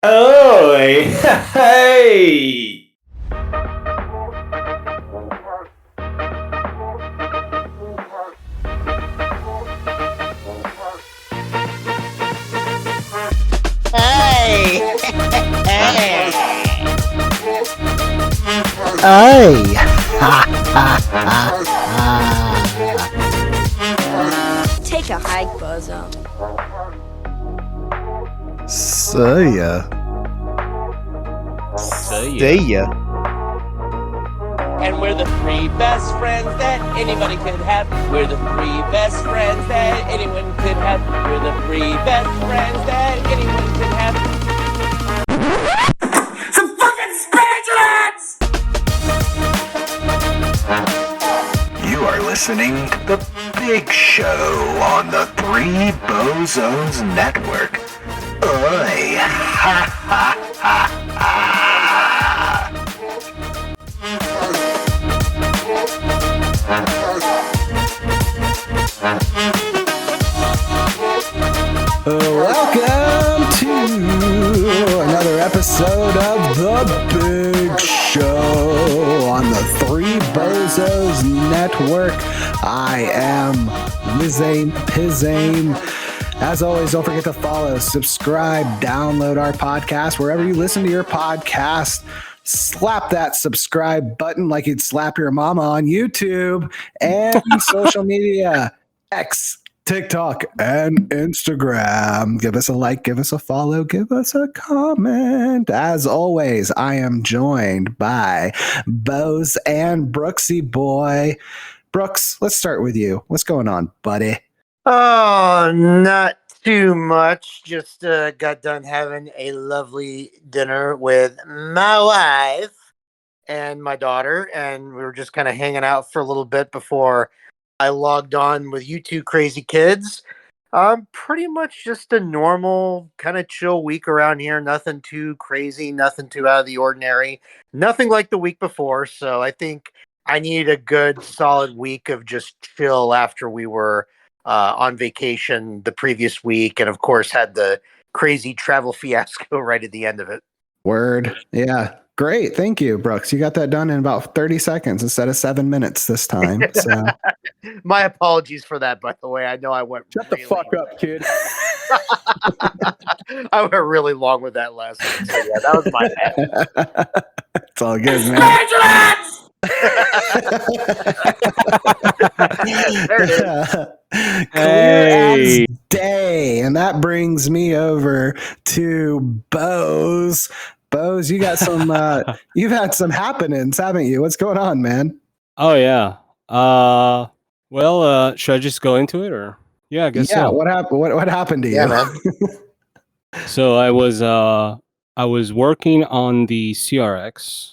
Oh, hey! Hey! Hey! Hey! Take a hike, Bozo. See ya. See ya. And we're the three best friends that anybody could have. We're the three best friends that anyone could have. We're the three best friends that anyone could have. Some fucking spatulas! You are listening to The Big Show on the Three Bozos Network. Oi! Ha ha ha ha! Welcome to another episode of The Big Show on the Three Bozos Network. I am Wizayne the Pizain. As always, don't forget to follow, subscribe, download our podcast wherever you listen to your podcast. Slap that subscribe button like you'd slap your mama on YouTube and social media, X, TikTok, and Instagram. Give us a like, give us a follow, give us a comment. As always, I am joined by Boaz and Brooksy Boy. Brooks, let's start with you. What's going on, buddy? Oh, not too much. Just got done having a lovely dinner with my wife and my daughter, and we were just kind of hanging out for a little bit before I logged on with you two crazy kids. Pretty much just a normal kind of chill week around here. Nothing too crazy, nothing too out of the ordinary, nothing like the week before. So I think I needed a good solid week of just chill after we were on vacation the previous week, and of course had the crazy travel fiasco right at the end of it. Word. Yeah. Great. Thank you, Brooks. You got that done in about 30 seconds instead of 7 minutes this time. So My apologies for that, by the way. I know I went Shut the fuck up, kid. I went really long with that last one. So yeah, that was my bad. it's all good, man. There it is. Clear as day. And that brings me over to Boaz. Boaz, you got some you've had some happenings, haven't you? What's going on, man? Oh yeah. Well, should I just go into it, or I guess so. What happened? What happened to you? Yeah, man. So I was working on the CRX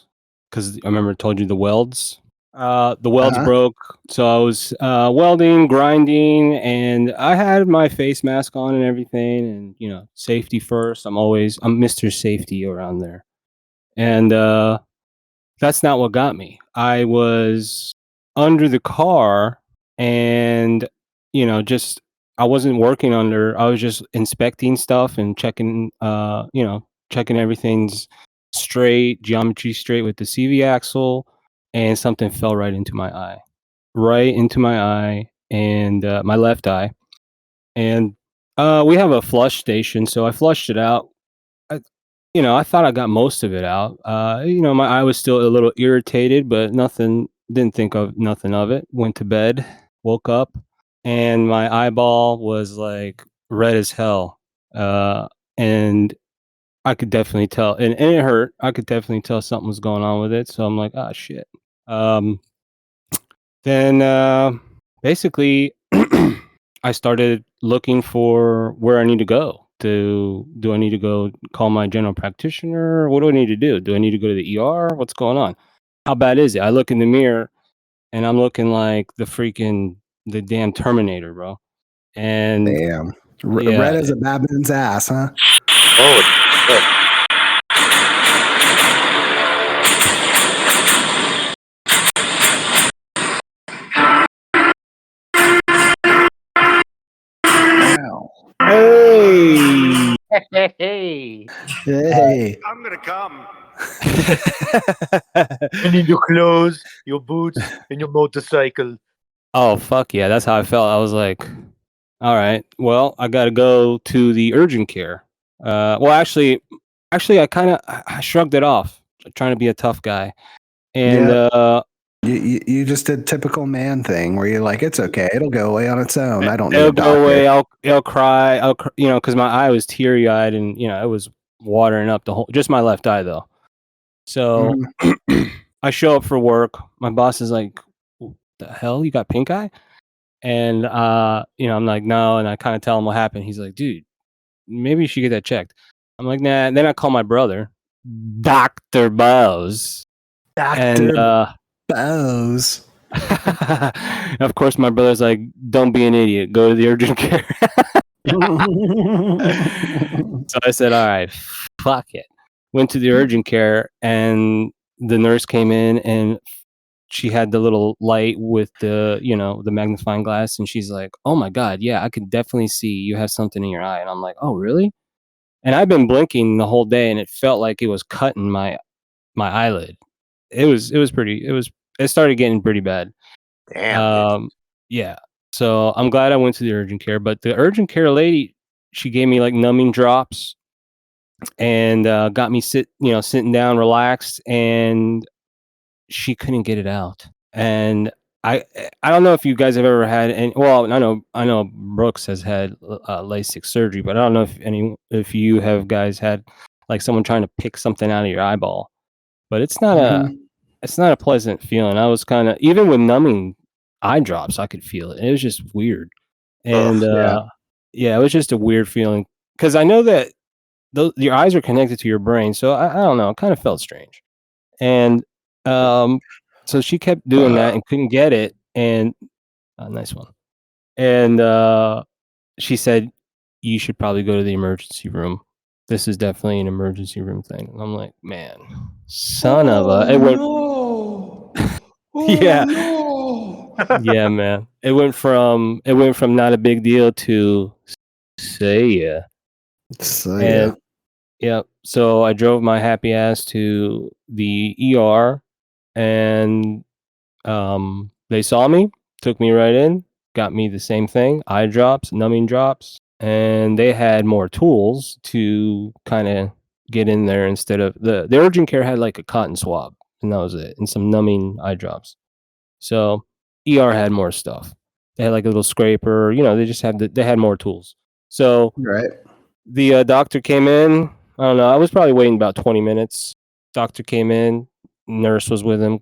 because I remember I told you the welds. The welds broke, so I was welding, grinding, and I had my face mask on and everything, and safety first. I'm Mr. Safety around there, and that's not what got me. I was under the car, and I wasn't working under. I was just inspecting stuff and checking, checking everything's straight, geometry straight with the CV axle. And something fell right into my eye, and my left eye. And we have a flush station, so I flushed it out. I thought I got most of it out. My eye was still a little irritated, but didn't think of nothing of it. Went to bed, woke up, and my eyeball was like red as hell. And I could definitely tell, and it hurt. I could definitely tell something was going on with it. So I'm like, ah, shit. Then basically I started looking for where I need to go. Do I need to go call my general practitioner? What do I need to do? Do I need to go to the ER? What's going on? How bad is it? I look in the mirror and I'm looking like the damn Terminator, bro. And damn. Red as a baboon's ass, huh? Oh, shit. Hey! Hey, Hey. I'm gonna come. I need your clothes, your boots, and your motorcycle. Oh fuck yeah, that's how I felt. I was like, all right, well, I got to go to the urgent care. Well, actually, I shrugged it off, trying to be a tough guy, and Yeah. You just did typical man thing where you're like, it's okay, it'll go away on its own. I don't need it'll a go doctor. away. I'll cry. Because my eye was teary eyed, and it was watering up the whole, just my left eye though. So I show up for work. My boss is like, "What the hell? You got pink eye?" And I'm like, no, and I kind of tell him what happened. He's like, dude, maybe you should get that checked. I'm like, nah. And then I call my brother, Dr. Boaz. And Dr. Boaz. of course my brother's like, don't be an idiot, go to the urgent care. So I said, all right, fuck it. Went to the urgent care, and the nurse came in, and she had the little light with the the magnifying glass, and she's like, oh my god, yeah, I could definitely see you have something in your eye. And I'm like, oh really? And I've been blinking the whole day, and it felt like it was cutting my eyelid. It started getting pretty bad. Damn. Yeah. So I'm glad I went to the urgent care, but the urgent care lady, she gave me like numbing drops, and got me sitting down, relaxed, and she couldn't get it out. And I don't know if you guys have ever had any. Well, I know Brooks has had LASIK surgery, but I don't know if you have guys had like someone trying to pick something out of your eyeball. But it's not a pleasant feeling. I was kind of, even with numbing eye drops, I could feel it. It was just weird, and yeah, it was just a weird feeling because I know that your eyes are connected to your brain, so I don't know. It kind of felt strange, and so she kept doing that and couldn't get it, and nice one. And she said, you should probably go to the emergency room. This is definitely an emergency room thing. And I'm like, man, son of a. It went. Yeah, yeah, man. It went from not a big deal to say yeah. So And yeah, so I drove my happy ass to the ER, and they saw me, took me right in, got me the same thing, eye drops, numbing drops, and they had more tools to kind of get in there instead of the urgent care had like a cotton swab, and that was it, and some numbing eye drops. So ER had more stuff. They had like a little scraper, they had more tools. So right. the doctor came in. I don't know. I was probably waiting about 20 minutes. Doctor came in. Nurse was with him.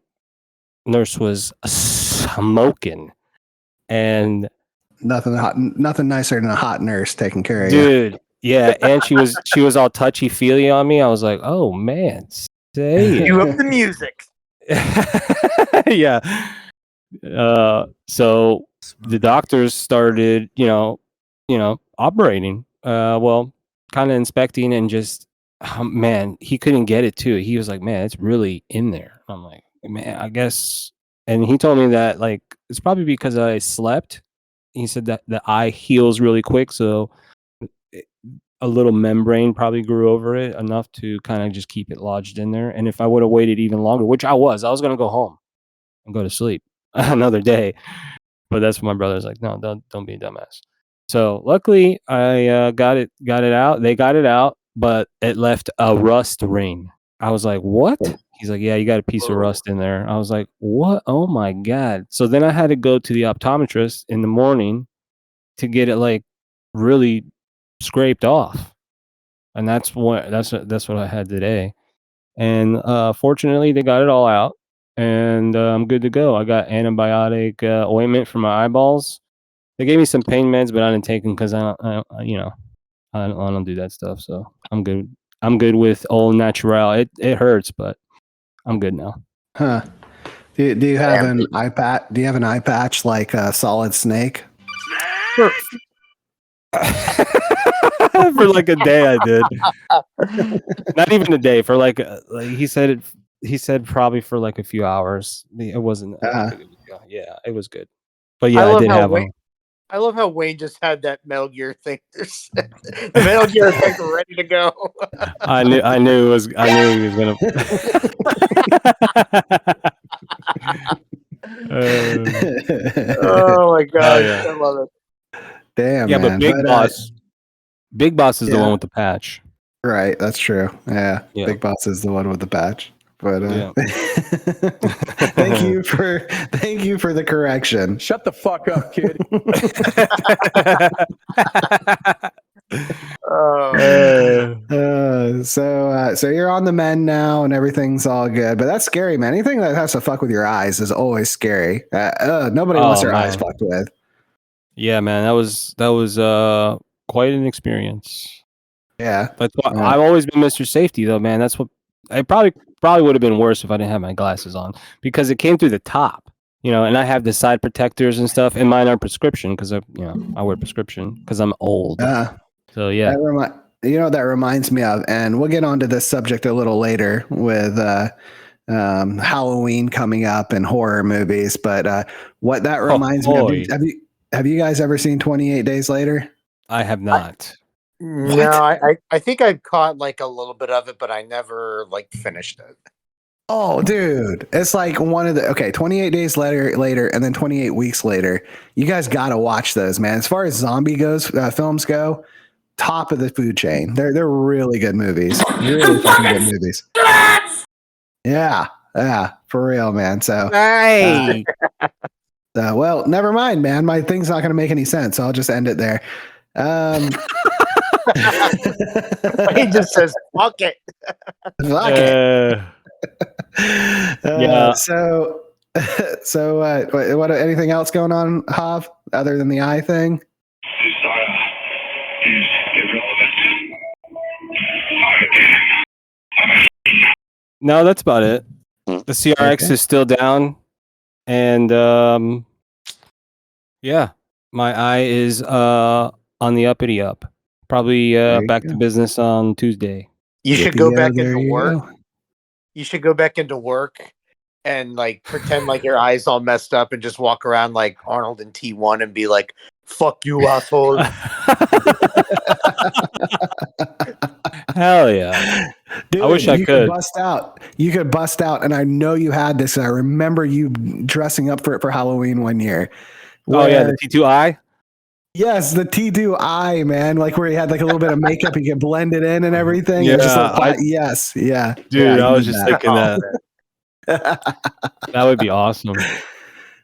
Nurse was smoking. And Nothing nicer than a hot nurse taking care of you. dude, yeah, and she was all touchy feely on me. I was like, oh man, say it. You up the music. Yeah. So the doctors started, operating. Well, kind of inspecting, and just, man, he couldn't get it too. He was like, man, it's really in there. I'm like, man, I guess. And he told me that like it's probably because I slept. He said that the eye heals really quick, so a little membrane probably grew over it enough to kind of just keep it lodged in there. And if I would have waited even longer, which I was gonna go home and go to sleep another day. But that's what my brother's like, no, don't be a dumbass. So luckily I got it out. They got it out, but it left a rust ring. I was like, what? He's like, yeah, you got a piece of rust in there. I was like, what? Oh my God. So then I had to go to the optometrist in the morning to get it like really scraped off. And that's what I had today. And fortunately they got it all out, and I'm good to go. I got antibiotic ointment for my eyeballs. They gave me some pain meds, but I didn't take them because I don't do that stuff. So I'm good. I'm good with all natural. It hurts, but I'm good now. Huh. Do you have an eye patch? Do you have an eye patch like Solid Snake? For like a day, I did. Not even a day. For like he said probably for like a few hours. It wasn't. Yeah, it was good. But yeah, I did have one. I love how Wayne just had that Metal Gear thing. The Metal Gear thing ready to go. I knew he was gonna. Oh my god, yeah. I love it. Damn, Yeah, man. but Big Boss is the yeah. one with the patch. Right, that's true. Yeah, Yeah. Big Boss is the one with the patch. But Yeah. thank you for the correction. Shut the fuck up, kid. So you're on the mend now and everyth's all good, but that's scary, man. Anything that has to fuck with your eyes is always scary. Nobody wants their eyes fucked with. Yeah, man, that was quite an experience. Yeah, That's why I've always been Mr. Safety, though, man. That's what I probably would have been worse if I didn't have my glasses on because it came through the top, and I have the side protectors and stuff, and mine are prescription because I wear prescription because I'm old. So yeah, that reminds me of, and we'll get onto this subject a little later with Halloween coming up and horror movies. But what that reminds me of, have you guys ever seen 28 Days Later? I have not. No, I think I caught like a little bit of it, but I never like finished it. Oh, dude, it's like 28 days later, and then 28 weeks later. You guys got to watch those, man. As far as zombie films go, top of the food chain. They're really good movies. Really fucking good movies. Yeah, for real, man. So, Hey. Well, never mind, man. My thing's not going to make any sense. So I'll just end it there. He just says, "Fuck it." Fuck it. Yeah. So, what? Anything else going on, Hav, other than the eye thing? No, that's about it. The CRX is still down, and yeah, my eye is on the uppity up. Probably back to business on Tuesday. You should go back into work. You should go back into work and like pretend like your eyes all messed up and just walk around like Arnold in T1 and be like, "Fuck you, asshole." Hell yeah. Dude, I wish I could. You could bust out, and I know you had this. I remember you dressing up for it for Halloween one year. Oh yeah, the T2I. Yes, the T2I, man. Like where he had like a little bit of makeup, he could blend it in and everything. Yeah, yes, yeah. Dude, yeah, I was just thinking that. That would be awesome.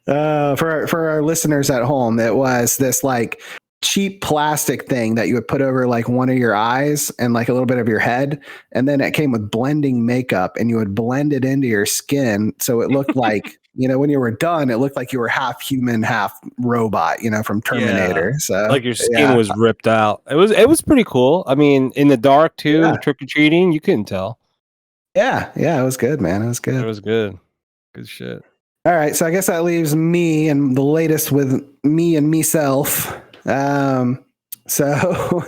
For our listeners at home, it was this like cheap plastic thing that you would put over like one of your eyes and like a little bit of your head, and then it came with blending makeup, and you would blend it into your skin so it looked like when you were done, it looked like you were half human, half robot, from Terminator. Yeah. So like your skin was ripped out. It was pretty cool. I mean, in the dark too, trick or treating, you couldn't tell. Yeah, it was good, man. It was good. It was good. Good shit. All right, so I guess that leaves me and the latest with me and meself. So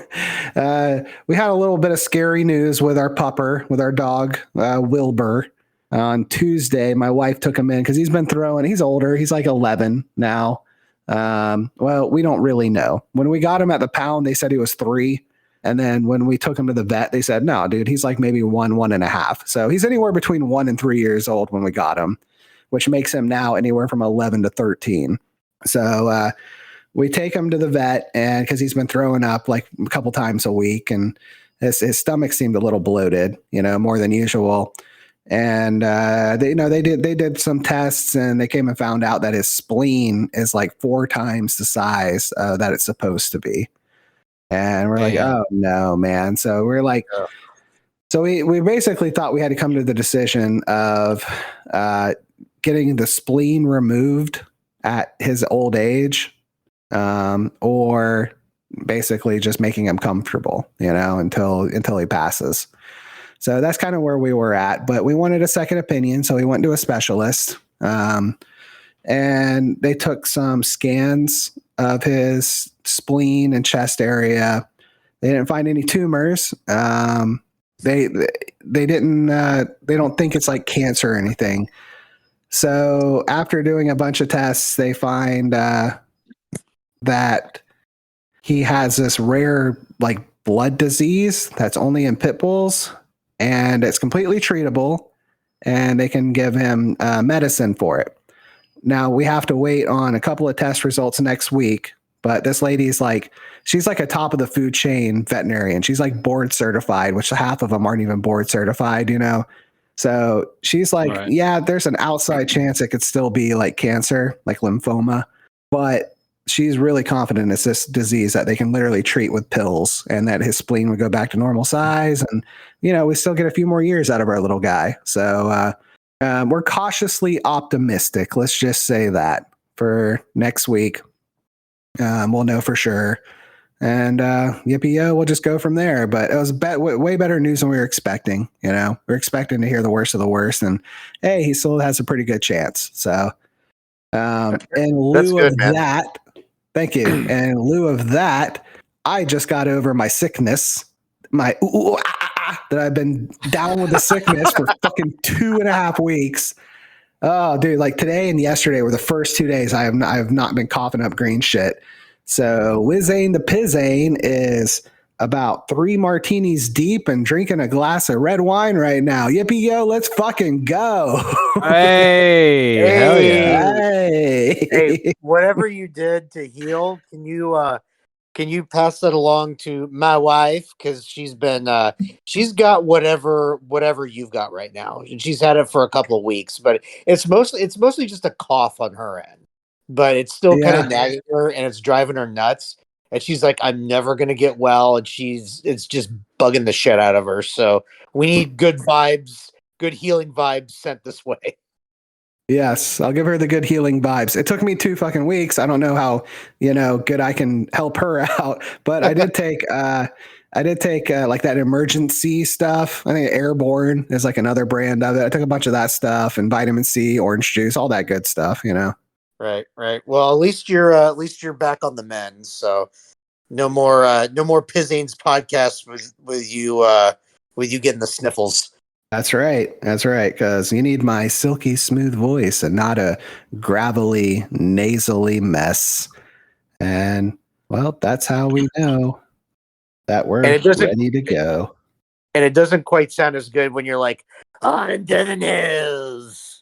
we had a little bit of scary news with our pupper, with our dog, Wilbur. On Tuesday, my wife took him in because he's been throwing. He's older. He's like 11 now. Well, we don't really know. When we got him at the pound, they said he was 3. And then when we took him to the vet, they said, no, dude, he's like maybe 1.5. So he's anywhere between 1 and 3 years old when we got him, which makes him now anywhere from 11 to 13. So we take him to the vet, and because he's been throwing up like a couple times a week, and his stomach seemed a little bloated, more than usual. And they did some tests, and they came and found out that his spleen is like 4 times the size that it's supposed to be. And we're like, oh no, man. So we're like, so we basically thought we had to come to the decision of getting the spleen removed at his old age, or basically just making him comfortable, until he passes. So that's kind of where we were at, but we wanted a second opinion. So we went to a specialist, and they took some scans of his spleen and chest area. They didn't find any tumors. They didn't, they don't think it's like cancer or anything. So after doing a bunch of tests, they find, that he has this rare like blood disease that's only in pit bulls, and it's completely treatable, and they can give him medicine for it. Now we have to wait on a couple of test results next week, but this lady's like, she's like a top of the food chain veterinarian. She's like board certified, which half of them aren't even board certified, you know? So she's like, Right. yeah, there's an outside chance it could still be like cancer, like lymphoma, but she's really confident it's this disease that they can literally treat with pills, and that his spleen would go back to normal size. And, you know, we still get a few more years out of our little guy. So we're cautiously optimistic. Let's just say that for next week. We'll know for sure. And yippee-yo, we'll just go from there. But it was way better news than we were expecting. You know, we're expecting to hear the worst of the worst. And hey, he still has a pretty good chance. So in lieu of that, thank you. And in lieu of that, I just got over my sickness, that I've been down with the sickness for fucking 2.5 weeks. Oh, dude, like today and yesterday were the first 2 days I have not been coughing up green shit. So Wizayne the Pizain is about 3 martinis deep and drinking a glass of red wine right now. Yippee yo, let's fucking go. Hey, hell yeah. Hey, whatever you did to heal, can you pass that along to my wife? Because she's got whatever you've got right now, and she's had it for a couple of weeks. But it's mostly just a cough on her end, but it's still kind of nagging her, and it's driving her nuts. And she's like, "I'm never gonna get well," and it's just bugging the shit out of her. So we need good vibes, good healing vibes sent this way. Yes, I'll give her the good healing vibes. It took me 2 fucking weeks. I don't know how, good I can help her out, but I did take like that emergency stuff. I think Airborne is like another brand of it. I took a bunch of that stuff and vitamin C, orange juice, all that good stuff, Right. Well, at least you're back on the mend. So no more Pizane's podcast with you getting the sniffles. That's right. Because you need my silky smooth voice and not a gravelly, nasally mess. And well, that's how we know that we're ready to go. And it doesn't quite sound as good when you're like, on to the news.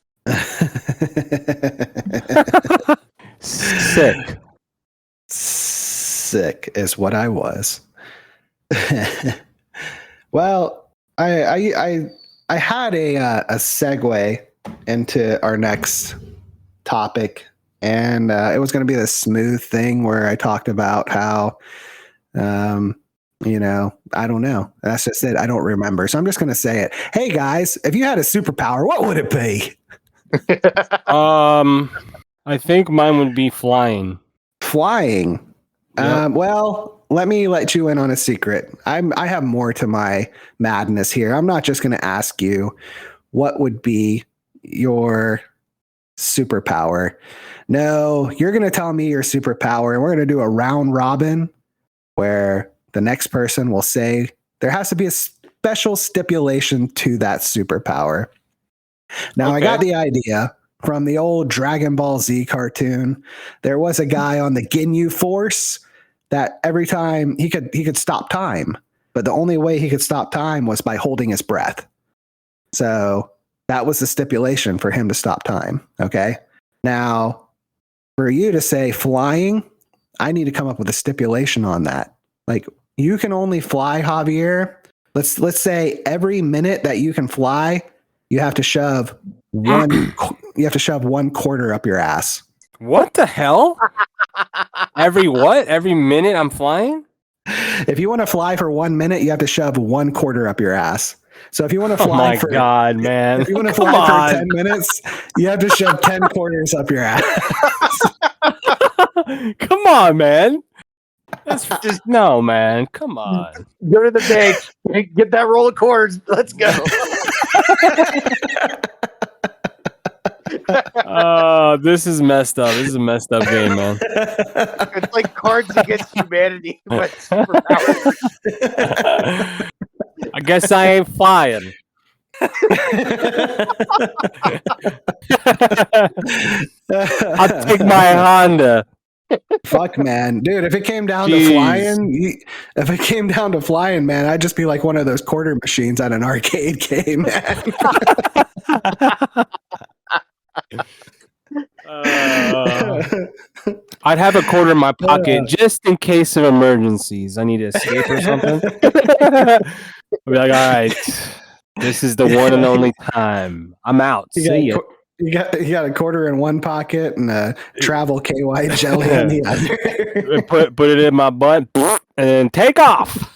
Sick is what I was. Well, I had a segue into our next topic, and it was going to be the smooth thing where I talked about how, I don't know. That's just it. I don't remember. So I'm just going to say it. Hey guys, if you had a superpower, what would it be? I think mine would be flying. Flying. Yep. Well, let me let you in on a secret. I have more to my madness here. I'm not just going to ask you what would be your superpower. No, you're going to tell me your superpower, and we're going to do a round robin where the next person will say there has to be a special stipulation to that superpower. Now, I got the idea from the old Dragon Ball Z cartoon. There was a guy on the Ginyu Force that every time he could stop time, but the only way he could stop time was by holding his breath. So that was the stipulation for him to stop time. Okay. Now, for you to say flying, I need to come up with a stipulation on that. Like, you can only fly, Javier. Let's say every minute that you can fly, you have to shove one quarter up your ass. What the hell? Every minute I'm flying? If you want to fly for 1 minute, you have to shove 1 quarter up your ass. So if you want to fly If you want to fly for 10 minutes, you have to shove 10 quarters up your ass. Come on, man. That's just no, man. Come on. Go to the bank, get that roll of cords. Let's go. This is messed up. This is a messed up game, man. It's like Cards Against Humanity, but superpowers. I guess I ain't flying. I'll take my Honda. Fuck, man, dude. If it came down Jeez. to flying, man, I'd just be like one of those quarter machines at an arcade game, man. I'd have a quarter in my pocket just in case of emergencies. I need to escape or something. I'd be like, all right, this is the one and only time. I'm out. See ya. You got a quarter in one pocket and a travel KY jelly in the other. Put it in my butt and then take off.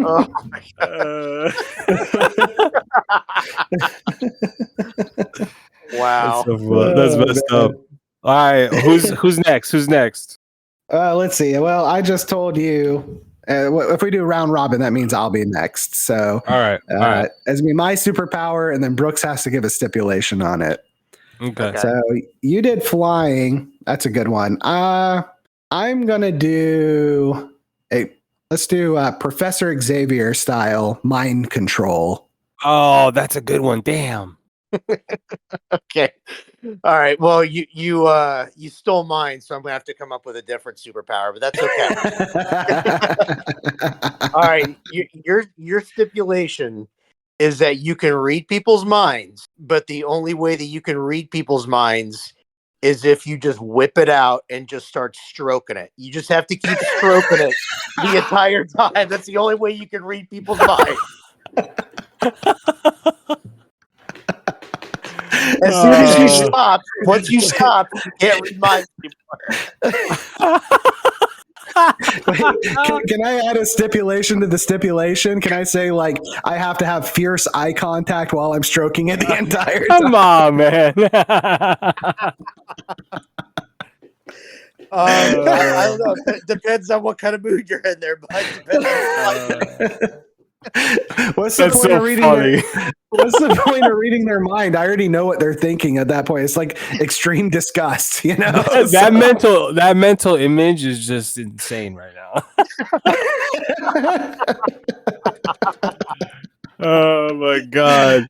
Oh, wow. That's messed up. All right, who's next? Who's next? Let's see. Well, I just told you. If we do round robin, that means I'll be next. So, all right. As me, my superpower, and then Brooks has to give a stipulation on it. Okay. So you did flying. That's a good one. I'm gonna do let's do Professor Xavier style mind control. Oh, that's a good one. Damn. Okay. All right. Well, you stole mine, so I'm gonna have to come up with a different superpower, but that's okay. All right. Your stipulation is that you can read people's minds, but the only way that you can read people's minds is if you just whip it out and just start stroking it. You just have to keep stroking it the entire time. That's the only way you can read people's minds. As soon as you stop, once you stop, you can't read minds anymore. Wait, can I add a stipulation to the stipulation? Can I say, like, I have to have fierce eye contact while I'm stroking it the entire time? Come on, man. I don't know. It depends on what kind of mood you're in there, but What's the That's point so of reading funny. What's the point of reading their mind? I already know what they're thinking at that point. It's like extreme disgust, you know? That mental image is just insane right now. Oh my god.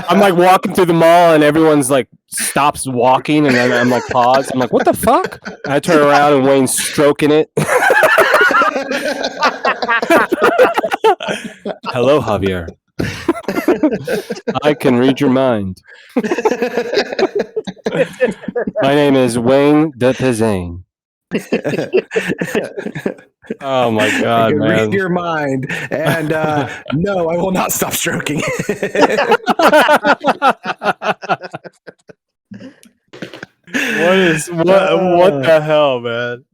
I'm like walking through the mall and everyone's like stops walking and then I'm like pause. I'm like, what the fuck? And I turn around and Wayne's stroking it. Hello, Javier. I can read your mind. My name is Wizayne the Pizain. Oh my I god, can man. read your mind. And no, I will not stop stroking it. What the hell, man?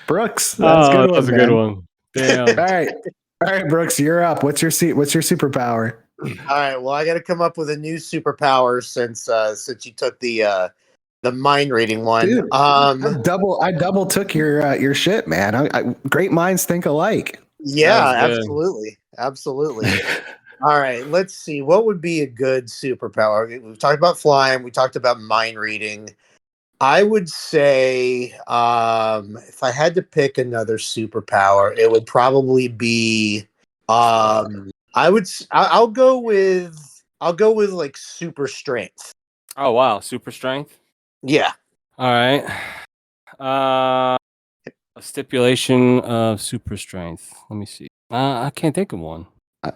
Brooks, that's That was a good one. Damn. All right, Brooks, you're up. What's your superpower? all right. Well, I got to come up with a new superpower since you took the mind reading one. Dude, I double took your shit, man. Great minds think alike. Yeah, absolutely. All right, let's see. What would be a good superpower? We've talked about flying. We talked about mind reading. I would say if I had to pick another superpower, it would probably be I'll go with like super strength. Oh wow, super strength. Yeah. All right. A stipulation of super strength. Let me see. I can't think of one.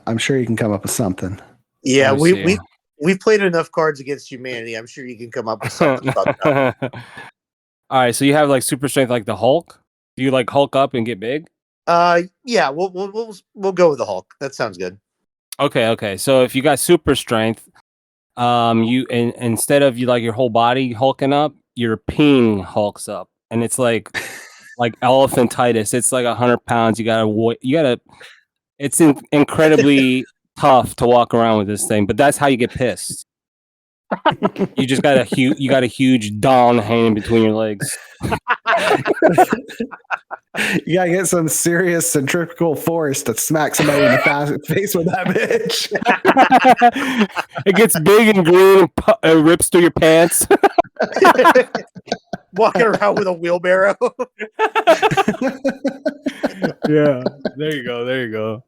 I'm sure you can come up with something. Yeah, we've played enough Cards Against Humanity. I'm sure you can come up with something fucked up. All right, so you have like super strength like the Hulk? Do you like Hulk up and get big? Yeah, we'll go with the Hulk. That sounds good. Okay. So if you got super strength, instead of your whole body hulking up, your peen hulks up, and it's like elephantitis. It's like 100 pounds. You gotta. It's incredibly tough to walk around with this thing, but that's how you get pissed. You just got a huge dong hanging between your legs. You gotta get some serious centrifugal force to smack somebody in the face with that bitch. It gets big and green and rips through your pants. Walking around with a wheelbarrow. Yeah, there you go.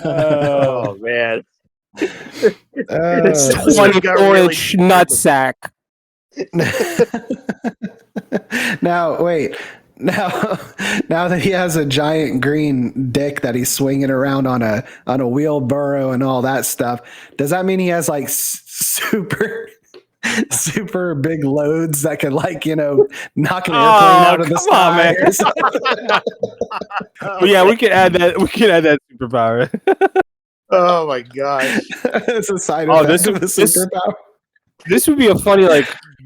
Oh man. It's just- 24-inch nutsack. Now, wait. Now that he has a giant green dick that he's swinging around on a wheelbarrow and all that stuff, does that mean he has like super big loads that could knock an airplane out of the sky? Or something? Well, yeah, we can add that. We can add that superpower. Oh my gosh! It's a side effect of the superpower. This would be a funny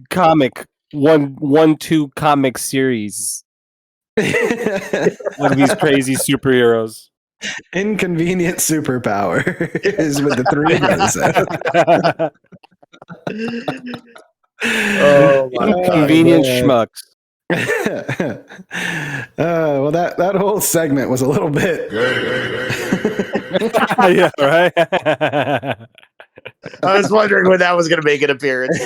comic two comic series. One of these crazy superheroes. Inconvenient superpower is with the three bozos. Oh my Inconvenient schmucks. Well, that whole segment was a little bit. Yeah, right. I was wondering when that was going to make an appearance.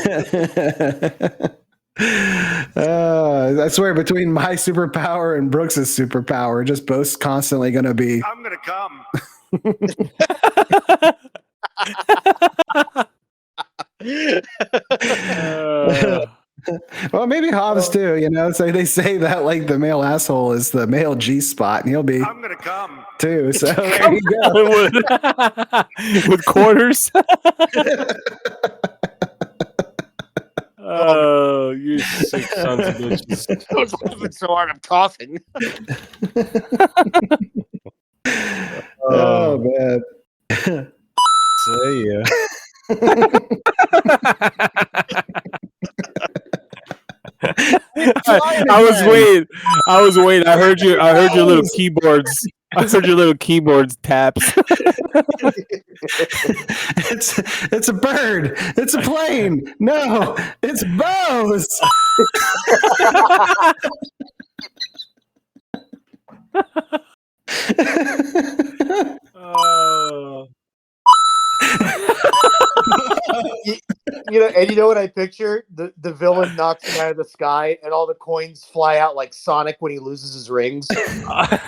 I swear, between my superpower and Brooks's superpower, just both constantly going to be. I'm gonna come. Well, maybe Hobbs too. So they say that the male asshole is the male G spot, and he'll be. I'm gonna come. Too. So there you go. With quarters. Oh, you sick sons of bitches. I was laughing so hard, I'm coughing. Oh man. So yeah. I was waiting. I heard your little keyboards. I heard your little keyboards taps. It's a bird. It's a plane. No, it's Boaz. Oh. And you know what I picture? The villain knocks him out of the sky, and all the coins fly out like Sonic when he loses his rings.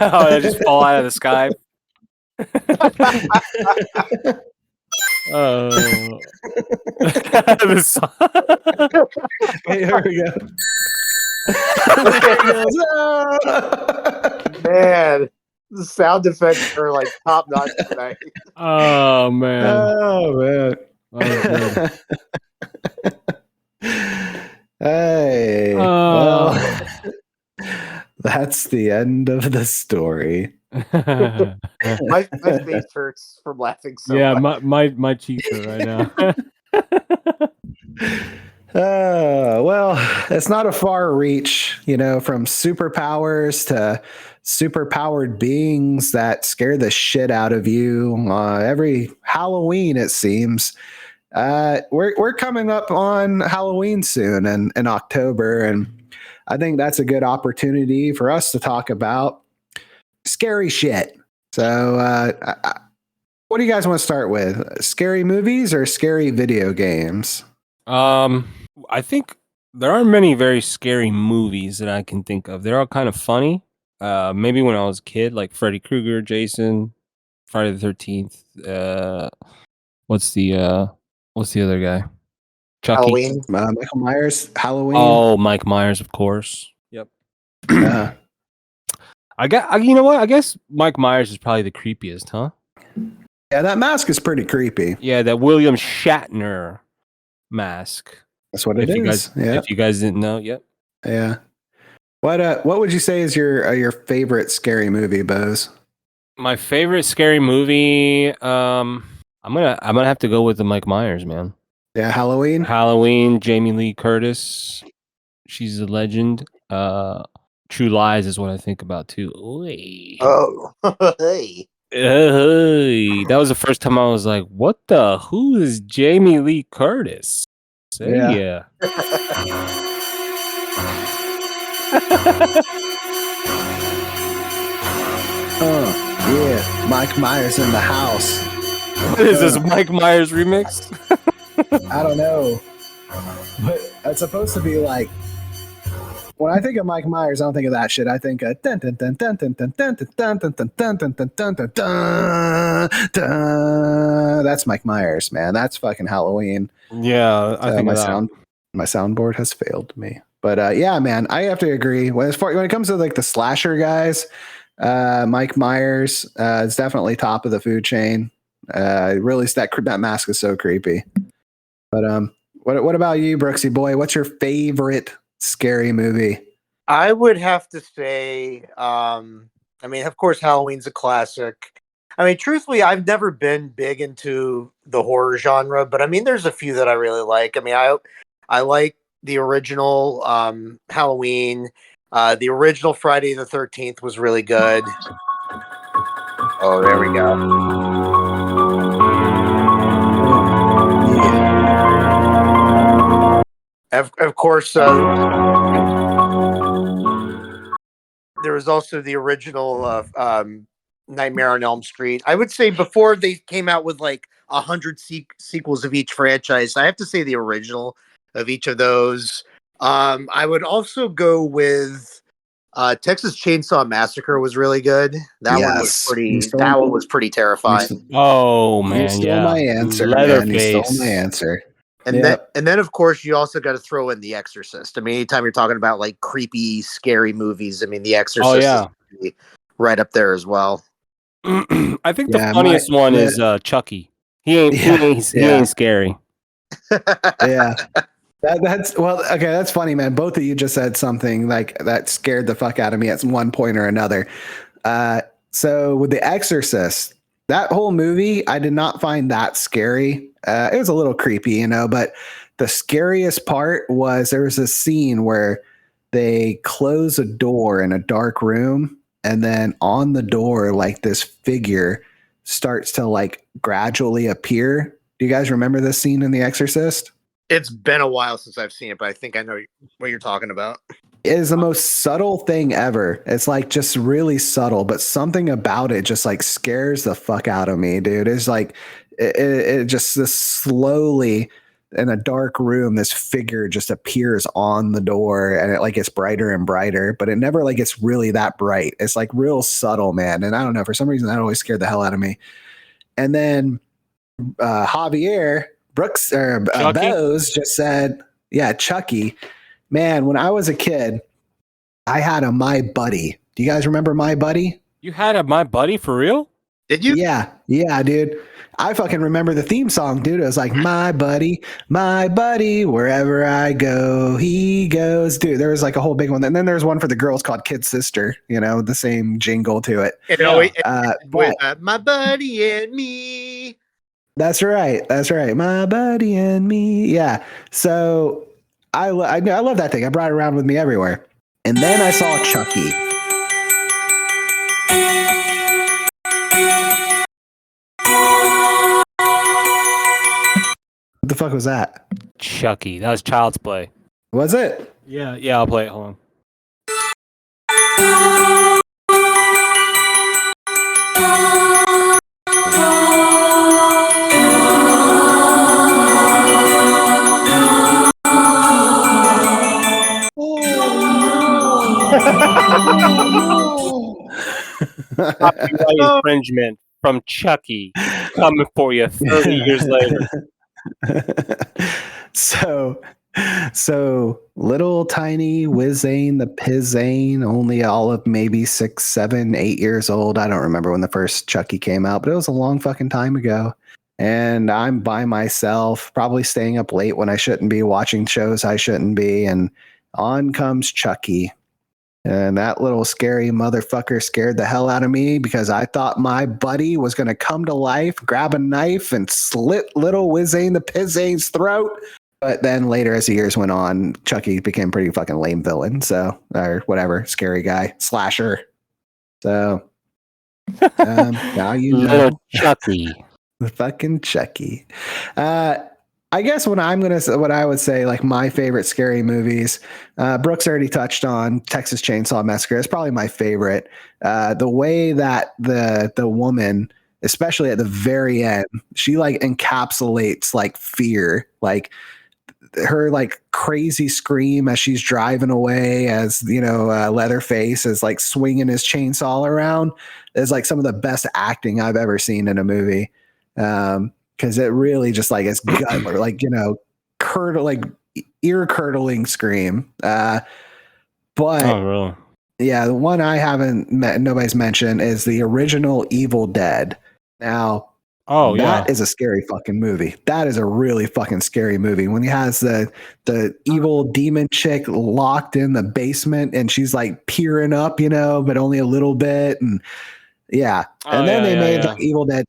Oh, they just fall out of the sky. Oh. Hey, here we go. Man, the sound effects are top notch tonight. Oh man. Oh man. Oh, Hey. Well, that's the end of the story. My face hurts from laughing so yeah, much. my cheeks hurt right now. Well, it's not a far reach, from superpowers to superpowered beings that scare the shit out of you every Halloween, it seems. We're coming up on Halloween soon in October, and I think that's a good opportunity for us to talk about scary shit. So, what do you guys want to start with? Scary movies or scary video games? I think there aren't many very scary movies that I can think of. They're all kind of funny. Maybe when I was a kid, like Freddy Krueger, Jason, Friday the 13th. What's the other guy? Chucky. Halloween. Michael Myers, Halloween. Oh, Mike Myers, of course. Yep. Yeah. You know what? I guess Mike Myers is probably the creepiest, huh? Yeah, that mask is pretty creepy. Yeah, that William Shatner mask. That's what it is. If you guys didn't know, yep. Yeah. What would you say is your favorite scary movie, Boaz? My favorite scary movie, I'm gonna have to go with the Mike Myers, man. Yeah, Halloween, Jamie Lee Curtis. She's a legend. True Lies is what I think about too. Oy. Oh, hey. That was the first time I was like, "What the? Who is Jamie Lee Curtis?" Yeah. Yeah, Mike Myers in the house. What is this, Mike Myers remix? I don't know, but it's supposed to be like When I think of Mike Myers, I don't think of that shit. I think of dun dun dun dun dun dun dun dun dun dun dun dun dun dun dun dun dun. That's Mike Myers, man. That's fucking Halloween. Yeah, I think my of that. my soundboard has failed me. But yeah, man, I have to agree. When it comes to like the slasher guys, Mike Myers is definitely top of the food chain. Really, that mask is so creepy. But what about you, Brooksy Boy? What's your favorite scary movie? I would have to say, I mean, of course, Halloween's a classic. I mean, truthfully, I've never been big into the horror genre, but I mean, there's a few that I really like. I mean, I like the original Halloween. The original Friday the 13th was really good. Oh, there we go. Of course, there was also the original Nightmare on Elm Street. I would say before they came out with like 100 sequels of each franchise, I have to say the original of each of those. I would also go with Texas Chainsaw Massacre was really good. That one was pretty terrifying. Oh man, you stole my answer, man. You stole my answer. And then of course you also got to throw in The Exorcist. I mean, anytime you're talking about like creepy, scary movies, I mean The Exorcist is right up there as well. I think the funniest one is Chucky. He ain't scary. Yeah. That's okay. That's funny, man. Both of you just said something like that scared the fuck out of me at one point or another. So with The Exorcist, that whole movie, I did not find that scary. It was a little creepy, but the scariest part was there was a scene where they close a door in a dark room, and then on the door, like this figure starts to like gradually appear. Do you guys remember this scene in The Exorcist? It's been a while since I've seen it, but I think I know what you're talking about. It is the most subtle thing ever. It's like just really subtle, but something about it just like scares the fuck out of me, dude. It's like it just this slowly in a dark room, this figure just appears on the door, and it like gets brighter and brighter, but it never like gets really that bright. It's like real subtle, man. And I don't know, for some reason that always scared the hell out of me. And then Javier Brooks or Boaz just said, yeah, Chucky. Man, when I was a kid, I had a My Buddy. Do you guys remember My Buddy? You had a My Buddy for real? Did you? Yeah, dude. I fucking remember the theme song, dude. It was like, my buddy, wherever I go, he goes. Dude, there was like a whole big one. And then there's one for the girls called Kid Sister, the same jingle to it. My buddy and me. That's right. My buddy and me. Yeah. So I love that thing. I brought it around with me everywhere. And then I saw Chucky. What the fuck was that? Chucky. That was Child's Play. Was it? Yeah, I'll play it. Hold on. Copyright infringement from Chucky coming for you 30 years later. So little tiny Wizayne the Pizain, only all of maybe 6, 7, 8 years old. I don't remember when the first Chucky came out, but it was a long fucking time ago. And I'm by myself, probably staying up late when I shouldn't be, watching shows I shouldn't be, and on comes Chucky. And that little scary motherfucker scared the hell out of me because I thought my buddy was going to come to life, grab a knife, and slit little Wizayne the Pizain's throat. But then later, as the years went on, Chucky became pretty fucking lame villain. So, or whatever, scary guy, slasher. So, now you know. Little Chucky. The fucking Chucky. I guess what I would say, like my favorite scary movies, Brooks already touched on Texas Chainsaw Massacre. It's probably my favorite. The way that the woman, especially at the very end, she like encapsulates like fear. Like her like crazy scream as she's driving away, as Leatherface is like swinging his chainsaw around, is like some of the best acting I've ever seen in a movie. Because it really just like it's gut like ear curdling scream. But really? Yeah, the one I haven't nobody's mentioned is the original Evil Dead. Now, that is a scary fucking movie. That is a really fucking scary movie. When he has the evil demon chick locked in the basement and she's like peering up, but only a little bit, and then they made like Evil Dead.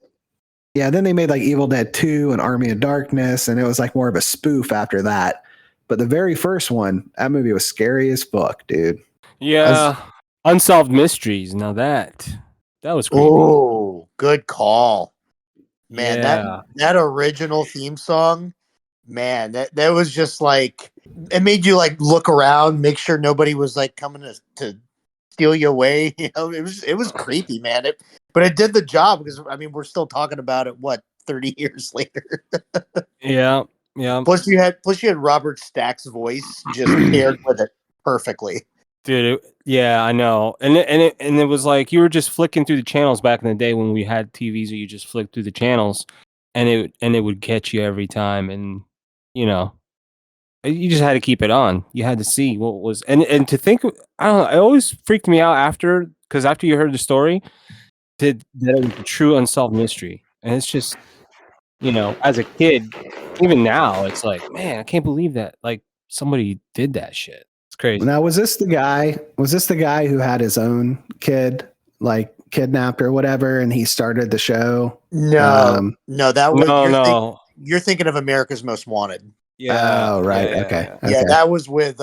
Yeah, then they made like Evil Dead 2 and Army of Darkness, and it was like more of a spoof after that. But the very first one, that movie was scary as fuck, dude. Yeah. Unsolved Mysteries. Now that was creepy. Oh, good call. Man, that original theme song, man, that was just like, it made you like look around, make sure nobody was like coming to steal you away. It was creepy, man. But it did the job, because I mean, we're still talking about it 30 years later. Yeah. Plus you had Robert Stack's voice just paired with it perfectly. Dude, I know. And it was like you were just flicking through the channels back in the day when we had TVs where you just flick through the channels and it would catch you every time, and you just had to keep it on. You had to see what was and to think, I don't know, it always freaked me out after you heard the story that it was a true unsolved mystery. And it's just, as a kid, even now, it's like, man, I can't believe that like somebody did that shit. It's crazy. Now, was this the guy who had his own kid like kidnapped or whatever, and he started the show? No, that was no. You're thinking of America's Most Wanted. Yeah. Oh, right. Okay. Yeah, that was with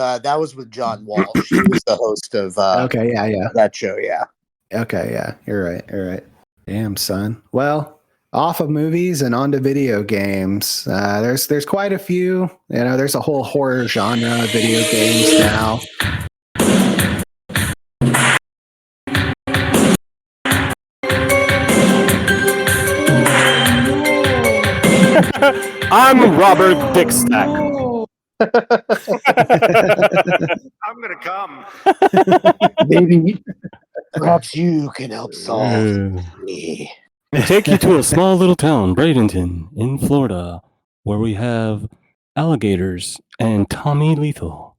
John Walsh. He was the host of that show. Yeah. Okay. Yeah. You're right. Damn, son. Well, off of movies and onto video games. There's quite a few. There's a whole horror genre of video games now. I'm Robert Dickstack. I'm gonna come. Maybe perhaps you can help solve me. Take you to a small little town, Bradenton, in Florida, where we have alligators and Tommy Lethal.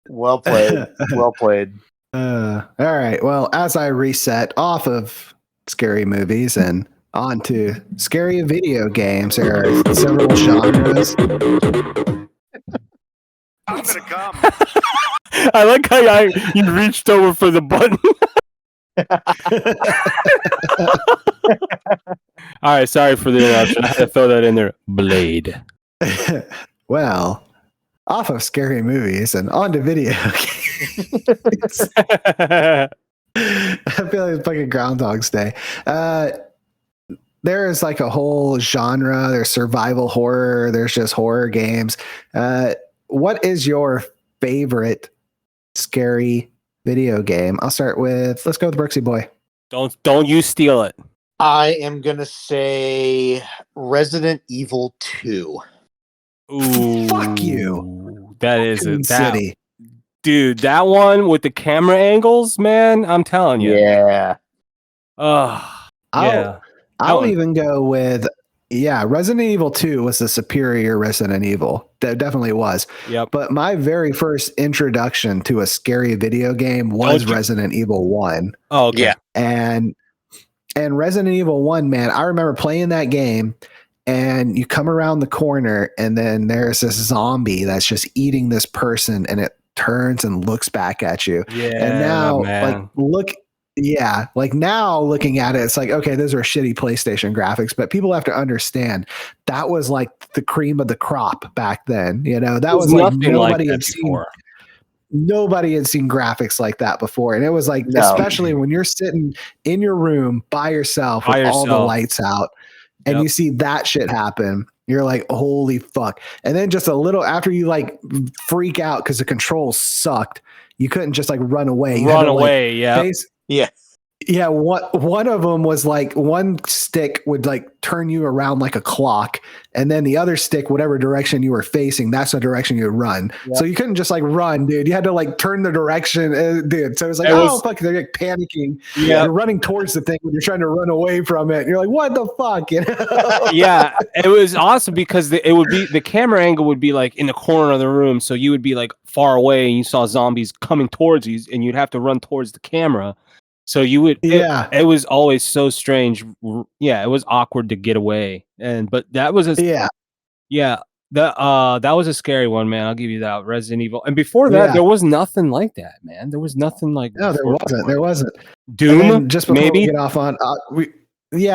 Well played. Well played. All right. Well, as I reset off of scary movies and onto scary video games, there are several genres. I'm gonna come. I like how you reached over for the button. All right, sorry for the interruption. I had to throw that in there. Blade. Well, off of scary movies and onto video games. I feel like it's fucking Groundhog's Day. There is like a whole genre. There's survival horror. There's just horror games. What is your favorite scary video game? I'll start with, let's go with Brooksy Boy. Don't you steal it. I am gonna say Resident Evil 2. Ooh, fuck you. That is Fucking city. Dude, that one with the camera angles, man, I'm telling you. Yeah. I'll even go with, Resident Evil 2 was the superior Resident Evil. That definitely was. Yep. But my very first introduction to a scary video game was Resident Evil 1. Oh, okay. Yeah. And Resident Evil 1, man, I remember playing that game, and you come around the corner and then there's this zombie that's just eating this person, and it turns and looks back at you. Yeah. And now, man. now looking at it, it's like, okay, those are shitty PlayStation graphics, but people have to understand that was like the cream of the crop back then. That was like nobody had seen. Nobody had seen graphics like that before. And it was like, especially when you're sitting in your room by yourself with all the lights out and you see that shit happen. You're like, holy fuck. And then just a little after you like freak out because the controls sucked, you couldn't just like run away. You had Run to, like, away, yeah. Yeah. Yeah, one of them was like one stick would like turn you around like a clock, and then the other stick, whatever direction you were facing, that's the direction you would run. Yep. So you couldn't just like run, dude. You had to like turn the direction, dude. So it was like, fuck, they're like panicking. Yeah, you're running towards the thing when you're trying to run away from it. And you're like, what the fuck? You know? Yeah, it was awesome because it would be the camera angle would be like in the corner of the room, so you would be like far away and you saw zombies coming towards you, and you'd have to run towards the camera. So you would, it was always so strange. Yeah, it was awkward to get away, but that was that was a scary one, man. I'll give you that. Resident Evil, and before that, there was nothing like that, man. There was nothing like no, there wasn't. Doom, just before maybe we get off on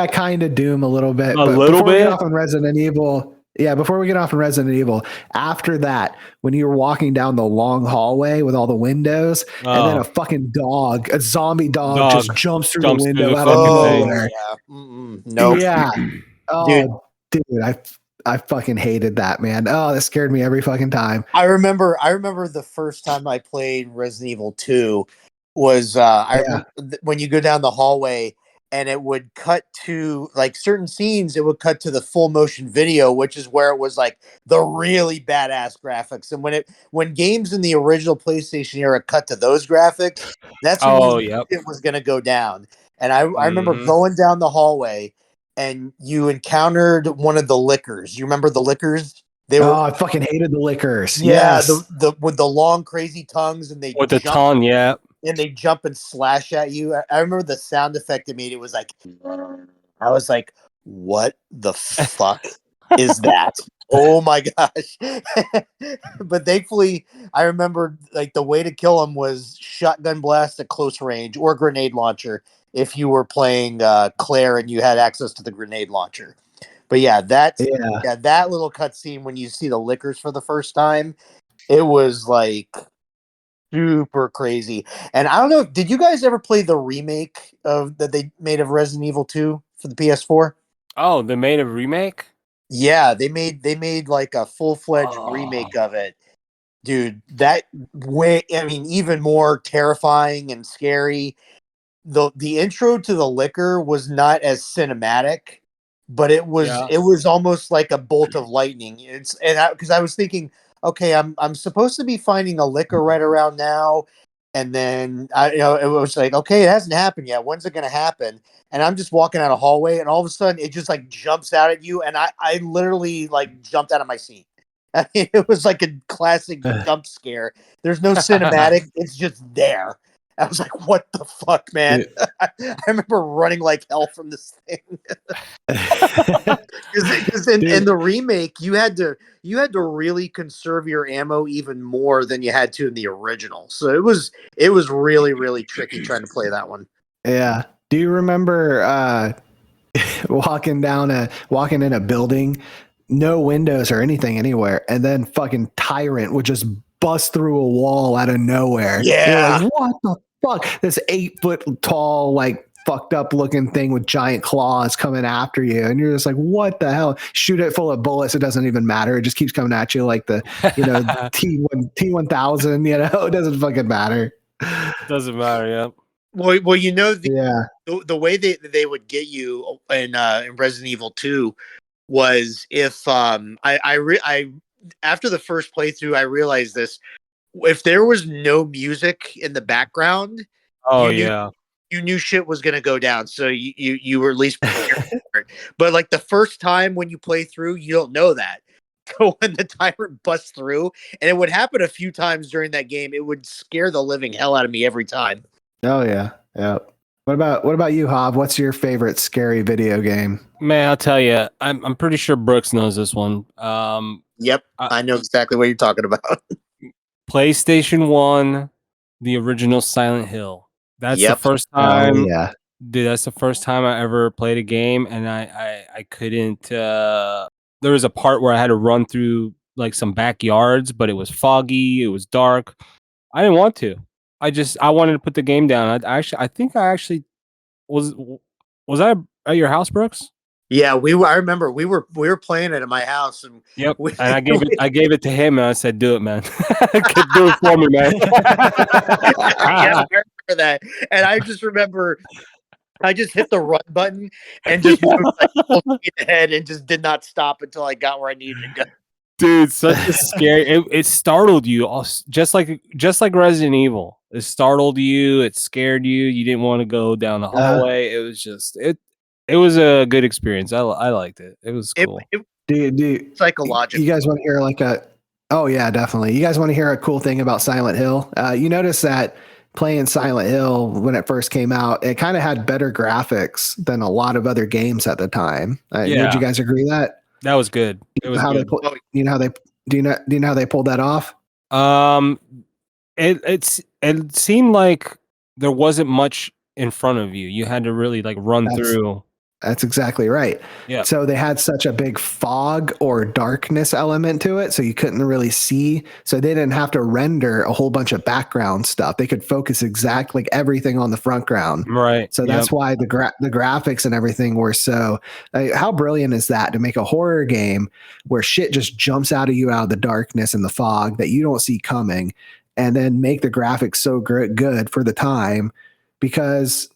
kind of Doom a little bit, a little bit. We get off on Resident Evil. Yeah, before we get off on Resident Evil, after that, when you were walking down the long hallway with all the windows, and then a fucking dog, a zombie dog just jumps through the window out of nowhere. No. Yeah. Oh, dude, I fucking hated that, man. Oh, that scared me every fucking time. I remember the first time I played Resident Evil 2 was when you go down the hallway and it would cut to like certain scenes, it would cut to the full motion video, which is where it was like the really badass graphics. And when games in the original PlayStation era cut to those graphics, that's when it was going to go down. And I remember going down the hallway and you encountered one of the lickers. You remember the lickers? I fucking hated the lickers. Yeah, yes. the with the long crazy tongues and with the tongue, yeah. And they jump and slash at you. I remember the sound effect it made. It was like, I was like, what the fuck is that? Oh my gosh. But thankfully, I remember like the way to kill them was shotgun blast at close range or grenade launcher if you were playing Claire and you had access to the grenade launcher. But yeah, that little cutscene when you see the lickers for the first time, it was like super crazy. And I don't know, did you guys ever play the remake that they made of Resident Evil 2 for the PS4? Oh, they made a remake? Yeah, they made like a full-fledged remake of it. Dude, that way, I mean, even more terrifying and scary. The intro to the liquor was not as cinematic, but it was almost like a bolt of lightning. Because I was thinking, okay, I'm supposed to be finding a liquor right around now, and then it was like, okay, it hasn't happened yet. When's it gonna happen? And I'm just walking out a hallway, and all of a sudden, it just like jumps out at you, and I literally like jumped out of my seat. I mean, it was like a classic jump scare. There's no cinematic; it's just there. I was like, what the fuck, man? I remember running like hell from this thing. Because in the remake, you had to really conserve your ammo even more than you had to in the original. So it was really, really tricky trying to play that one. Yeah. Do you remember walking in a building, no windows or anything anywhere, and then fucking Tyrant would just bust through a wall out of nowhere? Yeah. You're like, what the fuck? This 8-foot tall, like fucked up looking thing with giant claws coming after you, and you're just like, what the hell? Shoot it full of bullets, it doesn't even matter. It just keeps coming at you like the T1000. It doesn't fucking matter. Doesn't matter. Yeah. Well, the way they would get you in Resident Evil 2 was if I after the first playthrough I realized this. If there was no music in the background, you knew shit was gonna go down. So you were at least prepared for it. But like the first time when you play through, you don't know that. So when the tyrant busts through, and it would happen a few times during that game, it would scare the living hell out of me every time. Oh yeah. What about you, Hob? What's your favorite scary video game? Man, I'll tell you, I'm pretty sure Brooks knows this one. Yep, I know exactly what you're talking about. PlayStation 1, the original Silent Hill. That's the first time. Dude, that's the first time I ever played a game, and I couldn't. There was a part where I had to run through like some backyards, but it was foggy, it was dark. I didn't want to. I wanted to put the game down. I think I actually was I at your house, Brooks? Yeah, we were. I remember we were playing it at my house, and Yep. we, And I gave it to him, and I said, "Do it, man. Do it for me, man." yeah, I remember that. And I just remember I just hit the run button and just moved like full speed ahead and just did not stop until I got where I needed to go. Dude, such a scary. It startled you, just like Resident Evil. It startled you. It scared you. You didn't want to go down the hallway. It was just it. It was a good experience. I liked it. It was cool. Do Psychological. you guys want to hear like a? Oh yeah, definitely. You guys want to hear a cool thing about Silent Hill? You notice that playing Silent Hill when it first came out, it kind of had better graphics than a lot of other games at the time. Would you guys agree that? That was good. It was how good. you know how they do you know how they pulled that off? It seemed like there wasn't much in front of you. You had to really like run through. That's exactly right. Yeah. So they had such a big fog or darkness element to it, so you couldn't really see. So they didn't have to render a whole bunch of background stuff. They could focus exactly everything on the front ground. Right. So that's why the graphics and everything were so. How brilliant is that to make a horror game where shit just jumps out of you out of the darkness and the fog that you don't see coming, and then make the graphics so good for the time, because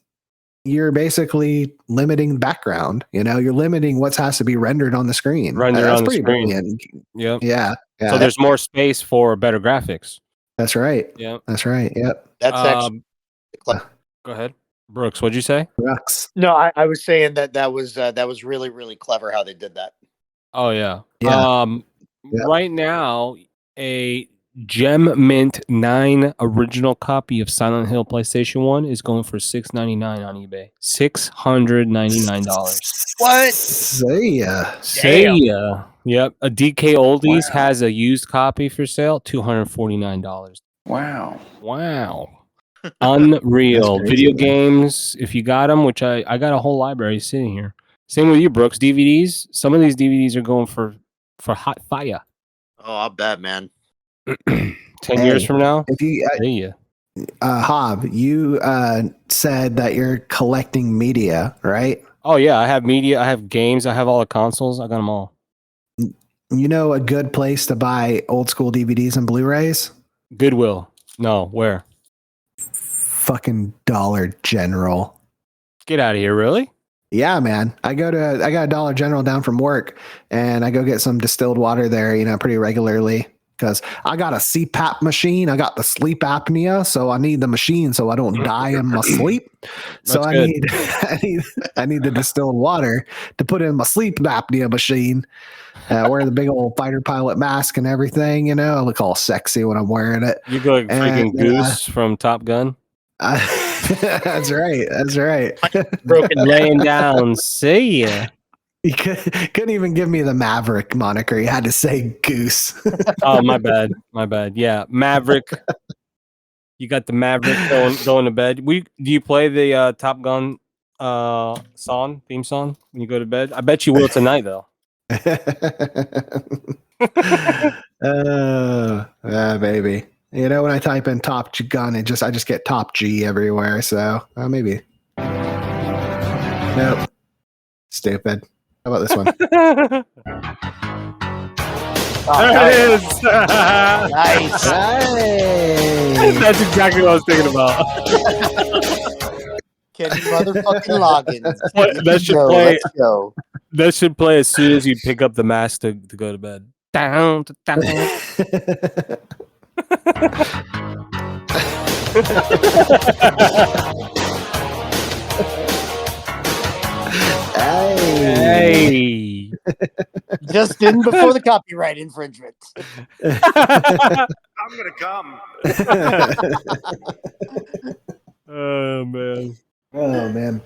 you're basically limiting background. You're limiting what has to be rendered on the screen. That's pretty brilliant. Yep. Yeah. So there's more space for better graphics. That's right. Yep. That's right. Yep. That's actually. Go ahead, Brooks. What'd you say? Brooks. No, I was saying that was really, really clever how they did that. Oh yeah. Yeah. Right now, a Gem Mint 9 original copy of Silent Hill PlayStation 1 is going for $6.99 on eBay. $699. What? Say ya. Yep. A DK Oldies has a used copy for sale, $249. Wow. Unreal. Video games, if you got them, which I got a whole library sitting here. Same with you, Brooks. DVDs. Some of these DVDs are going for hot fire. Oh, I'll bet, man. 10 years from now? If you Hob, you said that you're collecting media, right? Oh yeah, I have media, I have games, I have all the consoles, I got them all. You know a good place to buy old school DVDs and Blu-rays? Goodwill. No, where? Fucking Dollar General. Get out of here, really? Yeah, man. I got a Dollar General down from work, and I go get some distilled water there, pretty regularly. Because I got a CPAP machine. I got the sleep apnea, so I need the machine so I don't die in my sleep. So I need the distilled water to put in my sleep apnea machine. Wear the big old fighter pilot mask and everything. I look all sexy when I'm wearing it. You go like freaking Goose from Top Gun. That's right. That's right. Broken laying down. See ya. He couldn't even give me the Maverick moniker. He had to say Goose. Oh, my bad. Yeah, Maverick. You got the Maverick going to bed. Do you play the Top Gun theme song when you go to bed? I bet you will tonight, though. Baby. When I type in Top Gun, I just get Top G everywhere. So maybe. Nope. Stupid. How about this one? There it is. Nice. Hey. That's exactly what I was thinking about. Kenny motherfucking Loggins. That should play. Let's go. That should play as soon as you pick up the mask to go to bed. Down. Hey. Just in before the copyright infringement. I'm gonna come. Oh man. Oh man.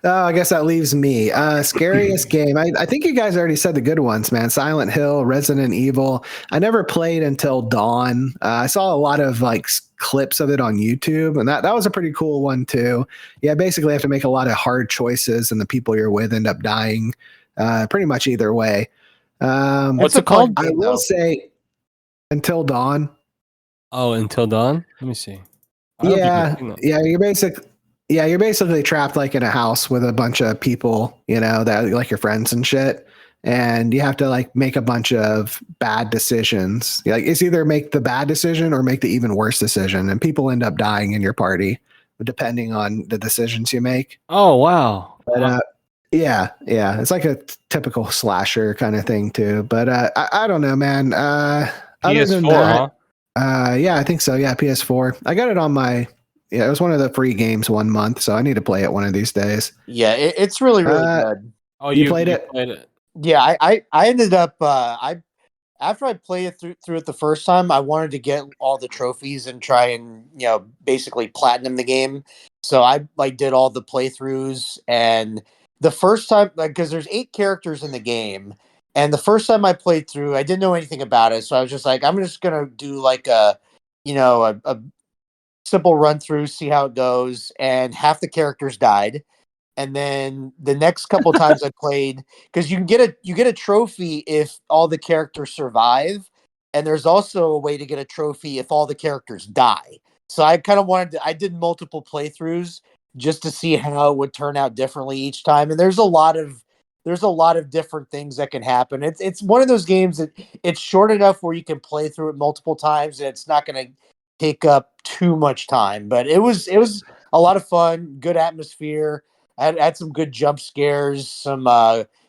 I guess that leaves me. Scariest game. I think you guys already said the good ones, man. Silent Hill, Resident Evil. I never played Until Dawn. I saw a lot of clips of it on YouTube, and that was a pretty cool one too. Yeah, basically have to make a lot of hard choices, and the people you're with end up dying. Pretty much either way. What's it called? I will say Until Dawn. Oh, Until Dawn? Let me see. Yeah, you're Yeah, you're basically trapped like in a house with a bunch of people, that like your friends and shit. And you have to like make a bunch of bad decisions. Like it's either make the bad decision or make the even worse decision. And people end up dying in your party depending on the decisions you make. Oh wow. But yeah. It's like a typical slasher kind of thing too. But I don't know, man. Other than PS4, that, huh? yeah, I think so. Yeah, PS4. I got it on my. Yeah, it was one of the free games 1 month, so I need to play it one of these days. Yeah, it's really good. Oh, you played it? Played it. Yeah, I ended up after I played it through it the first time, I wanted to get all the trophies and try and basically platinum the game. So I like did all the playthroughs, and the first time, like, because there's 8 characters in the game, and the first time I played through, I didn't know anything about it, so I was just like, I'm just gonna do like a simple run through, see how it goes, and half the characters died. And then the next couple times I played, because you get a trophy if all the characters survive, and there's also a way to get a trophy if all the characters die. So I kind of I did multiple playthroughs just to see how it would turn out differently each time. And there's a lot of different things that can happen. It's one of those games that it's short enough where you can play through it multiple times, and it's not going to take up too much time. But it was a lot of fun, good atmosphere. I had some good jump scares, some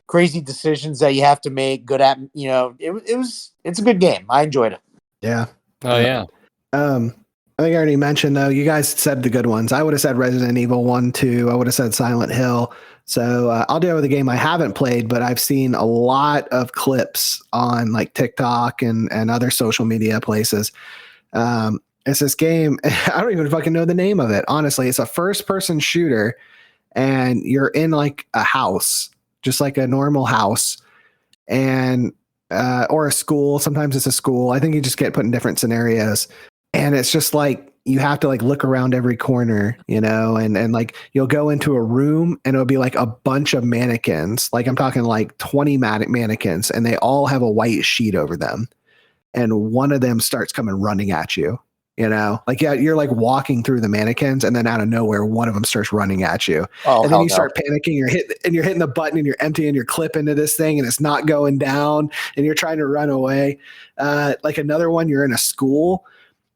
crazy decisions that you have to make. It's a good game. I enjoyed it. Yeah. Oh yeah. I think I already mentioned though. You guys said the good ones. I would have said Resident Evil 1, 2. I would have said Silent Hill. So I'll deal with a game I haven't played, but I've seen a lot of clips on like TikTok and other social media places. It's this game. I don't even fucking know the name of it. Honestly, it's a first-person shooter. And you're in like a house, just like a normal house, and or a school. Sometimes it's a school. I think you just get put in different scenarios, and it's just like you have to like look around every corner, and like you'll go into a room and it'll be like a bunch of mannequins. Like I'm talking like 20 mannequins, and they all have a white sheet over them, and one of them starts coming running at you. Like you're like walking through the mannequins, and then out of nowhere, one of them starts running at you. And then you start panicking. You're hitting the button, and you're emptying your clip into this thing, and it's not going down, and you're trying to run away. Like another one, you're in a school,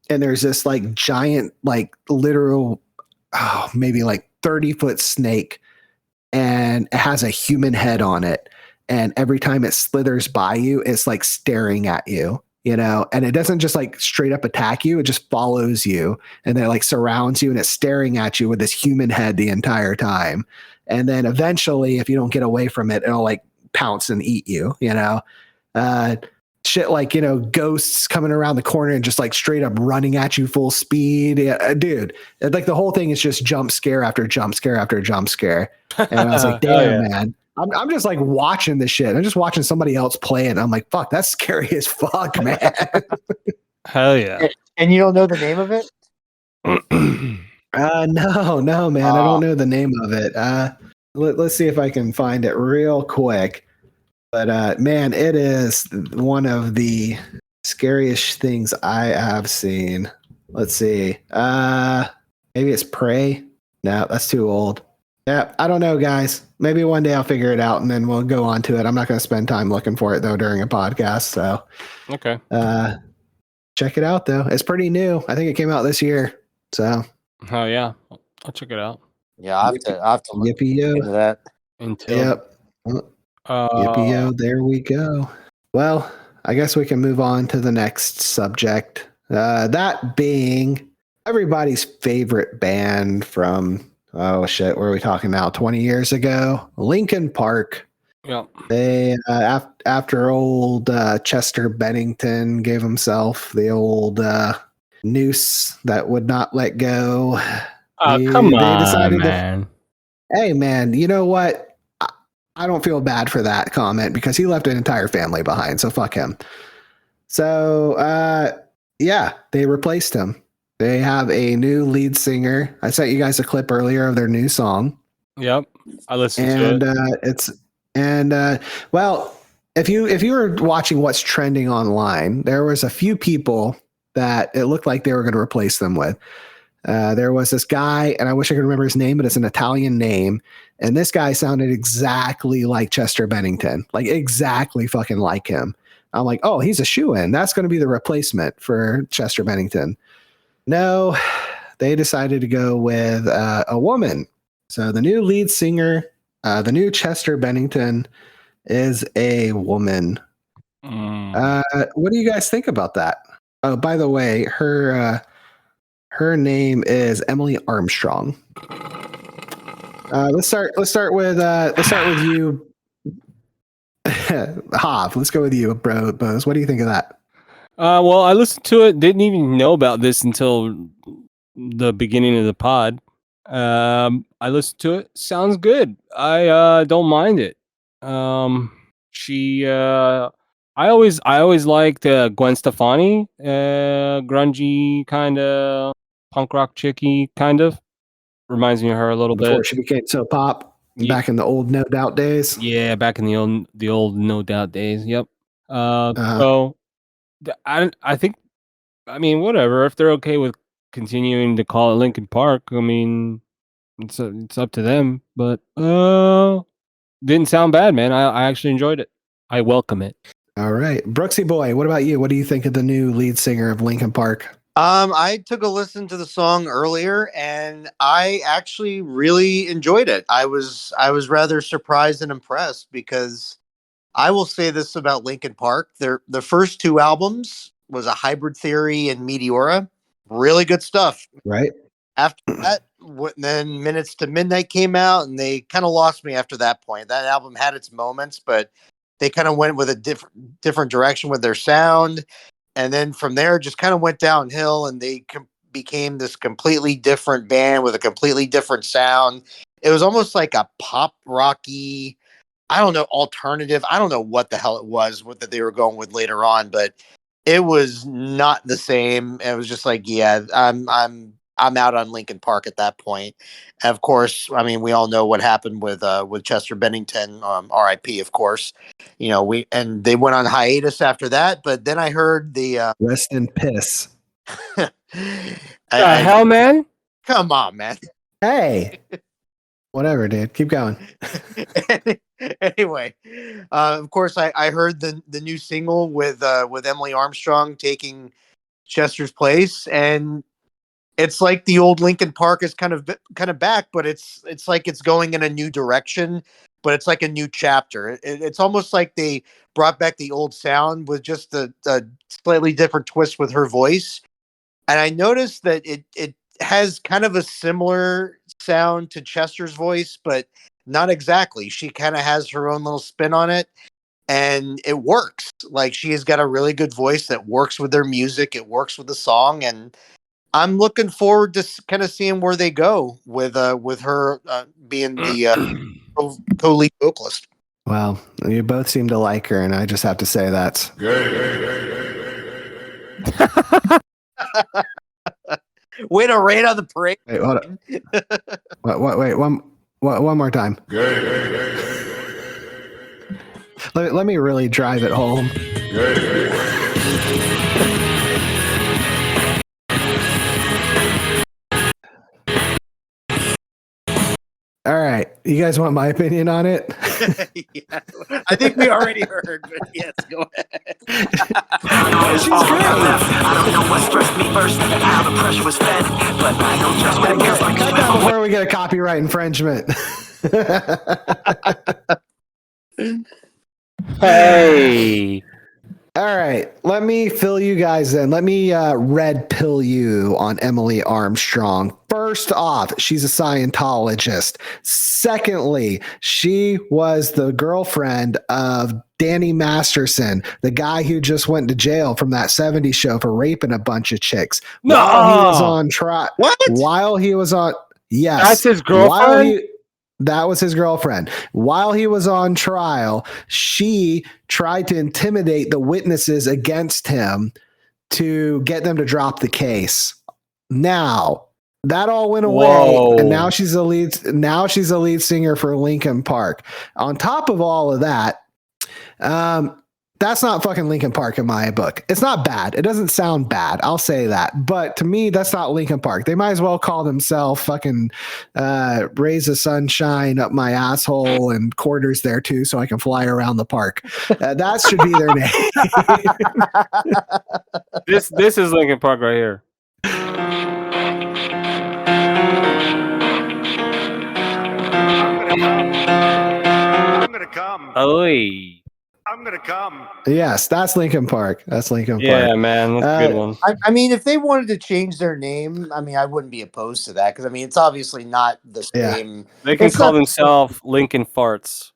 and there's this like giant, like literal, maybe like 30-foot snake, and it has a human head on it. And every time it slithers by you, it's like staring at you. And it doesn't just like straight up attack you. It just follows you, and then it like surrounds you, and it's staring at you with this human head the entire time. And then eventually, if you don't get away from it, it'll like pounce and eat you, shit like, ghosts coming around the corner and just like straight up running at you full speed. Yeah, dude, like the whole thing is just jump scare after jump scare after jump scare. And I was like, damn, man. I'm just like watching this shit. I'm just watching somebody else play it. And I'm like, fuck, that's scary as fuck, man. Hell yeah. And you don't know the name of it? No, man. I don't know the name of it. Let's see if I can find it real quick. But man, it is one of the scariest things I have seen. Let's see. Maybe it's Prey. No, that's too old. Yeah, I don't know, guys. Maybe one day I'll figure it out, and then we'll go on to it. I'm not going to spend time looking for it though during a podcast. So, okay. Check it out though. It's pretty new. I think it came out this year. So. Oh yeah, I'll check it out. Yeah, I have to look into that. Yep. Yippee-yo, there we go. Well, I guess we can move on to the next subject. That being everybody's favorite band from, oh shit, where are we talking now? 20 years ago? Linkin Park. Yeah. They, after old Chester Bennington gave himself the old noose that would not let go. Come on, man. Hey, man, you know what? I don't feel bad for that comment because he left an entire family behind, so fuck him. So, yeah, they replaced him. They have a new lead singer. I sent you guys a clip earlier of their new song. Yep, I listened to it. Well, if you were watching what's trending online, there was a few people that it looked like they were going to replace them with. There was this guy, and I wish I could remember his name, but it's an Italian name. And this guy sounded exactly like Chester Bennington, like exactly fucking like him. I'm like, oh, he's a shoo-in. That's going to be the replacement for Chester Bennington. No, they decided to go with a woman. So the new lead singer, the new Chester Bennington, is a woman. What do you guys think about that? Oh, by the way, her name is Emily Armstrong. Let's start with you, Hav. Let's go with you, bro. Boaz. What do you think of that? Well, I listened to it. Didn't even know about this until the beginning of the pod. I listened to it. Sounds good. I don't mind it. I always liked Gwen Stefani, grungy kind of punk rock chicky kind of. Reminds me of her a little Before bit. she became so pop back in the old No Doubt days. Yeah, back in the old No Doubt days. Yep. So I think, I mean, whatever. If they're okay with continuing to call it Linkin Park, I mean, it's up to them. But didn't sound bad, man. I actually enjoyed it. I welcome it. All right, Brooksy Boy. What about you? What do you think of the new lead singer of Linkin Park? I took a listen to the song earlier, and I actually really enjoyed it. I was rather surprised and impressed, because I will say this about Linkin Park: the first two albums was a Hybrid Theory and Meteora, really good stuff. Right. After that, then Minutes to Midnight came out, and they kind of lost me after that point. That album had its moments, but they kind of went with a different direction with their sound. And then from there, just kind of went downhill, and they became this completely different band with a completely different sound. It was almost like a pop rocky, I don't know, alternative. I don't know what the hell it was that they were going with later on, but it was not the same. It was just like, yeah, I'm out on Linkin Park at that point. And of course, I mean, we all know what happened with Chester Bennington, R.I.P. Of course, they went on hiatus after that. But then I heard the rest in piss. Hell, man! Come on, man. Hey, whatever, dude. Keep going. Anyway, of course, I heard the new single with Emily Armstrong taking Chester's place, and it's like the old Linkin Park is kind of back, but it's like it's going in a new direction, but it's like a new chapter. It's almost like they brought back the old sound with just a slightly different twist with her voice. And I noticed that it has kind of a similar sound to Chester's voice, but not exactly. She kind of has her own little spin on it, and it works. Like, she has got a really good voice that works with their music. It works with the song, and I'm looking forward to kind of seeing where they go with her being the co-lead vocalist. Well, you both seem to like her, and I just have to say that's way to rain on the parade. Wait, hold on. Wait, one more time. Let me really drive it home. All right, you guys want my opinion on it? Yeah, I think we already heard, but yes, go ahead. She's great. I don't know what stressed me first, how the pressure was fed, but I know just what it feels like. Cut that before we get a copyright infringement. Hey. All right, let me fill you guys in. Let me red pill you on Emily Armstrong. First off, she's a Scientologist. Secondly, she was the girlfriend of Danny Masterson, the guy who just went to jail from that 70s show for raping a bunch of chicks. No. While he was on trial. What? While he was on, yes. That's his girlfriend? That was his girlfriend. While he was on trial, she tried to intimidate the witnesses against him to get them to drop the case. Now, that all went away, Whoa. and now she's a lead singer for Linkin Park. On top of all of that, That's not fucking Linkin Park in my book. It's not bad. It doesn't sound bad. I'll say that. But to me, that's not Linkin Park. They might as well call themselves fucking Rays of Sunshine up my asshole and quarters there too, so I can fly around the park. That should be their name. This is Linkin Park right here. I'm gonna come. Oy. I'm gonna come. Yes, that's Linkin Park. That's Linkin Park. Yeah, man, that's a good one. I mean, if they wanted to change their name, I mean, I wouldn't be opposed to that because I mean, it's obviously not the same. They can it's call not- themselves Linkin Farts.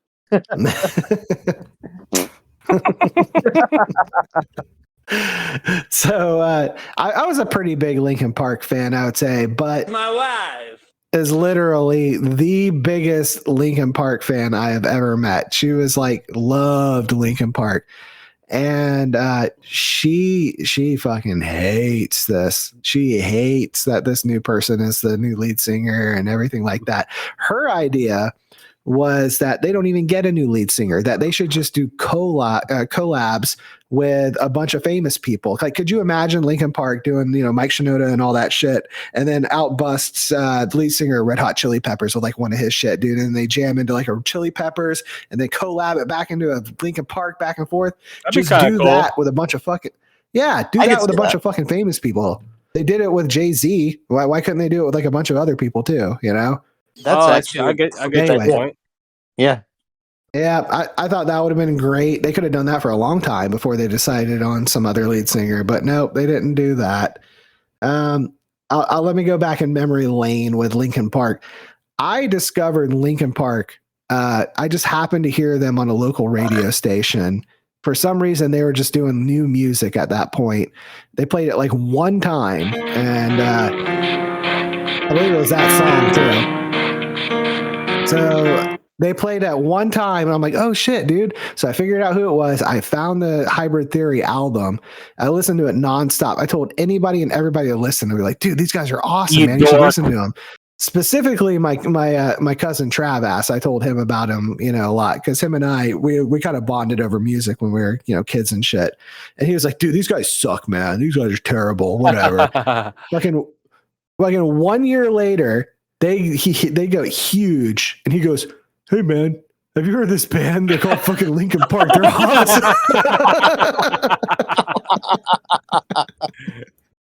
So I was a pretty big Linkin Park fan, I would say, but My wife. is literally the biggest Linkin Park fan I have ever met. She was like loved Linkin Park. And she fucking hates this. She hates that this new person is the new lead singer and everything like that. Her idea was that they don't even get a new lead singer, that they should just do collabs with a bunch of famous people. Like, could you imagine Linkin Park doing, Mike Shinoda and all that shit, and then out busts the lead singer of Red Hot Chili Peppers with like one of his shit, dude, and they jam into like a Chili Peppers and they collab it back into a Linkin Park back and forth. That'd Just be do cool. that with a bunch of fucking I that could with a see bunch that. of fucking famous people. They did it with Jay-Z. Why couldn't they do it with like a bunch of other people too? That's Actually, actually I get Anyway. that point. yeah. Yeah, I thought that would have been great. They could have done that for a long time before they decided on some other lead singer, but nope, they didn't do that. I'll let me go back in memory lane with Linkin Park. I discovered Linkin Park. I just happened to hear them on a local radio station. For some reason, they were just doing new music at that point. They played it like one time, and I believe it was that song too. So they played at one time, and I'm like, oh shit, dude. So I figured out who it was. I found the Hybrid Theory album. I listened to it nonstop. I told anybody and everybody to listen. They were like, dude, these guys are awesome, You man. You should dork. listen to them. Specifically, my cousin Travis. I told him about him, a lot, because him and I we kind of bonded over music when we were kids and shit. And he was like, dude, these guys suck, man. These guys are terrible. Whatever. fucking 1 year later, they go huge, and he goes, hey man, have you heard this band? They're called fucking Linkin Park. They're awesome.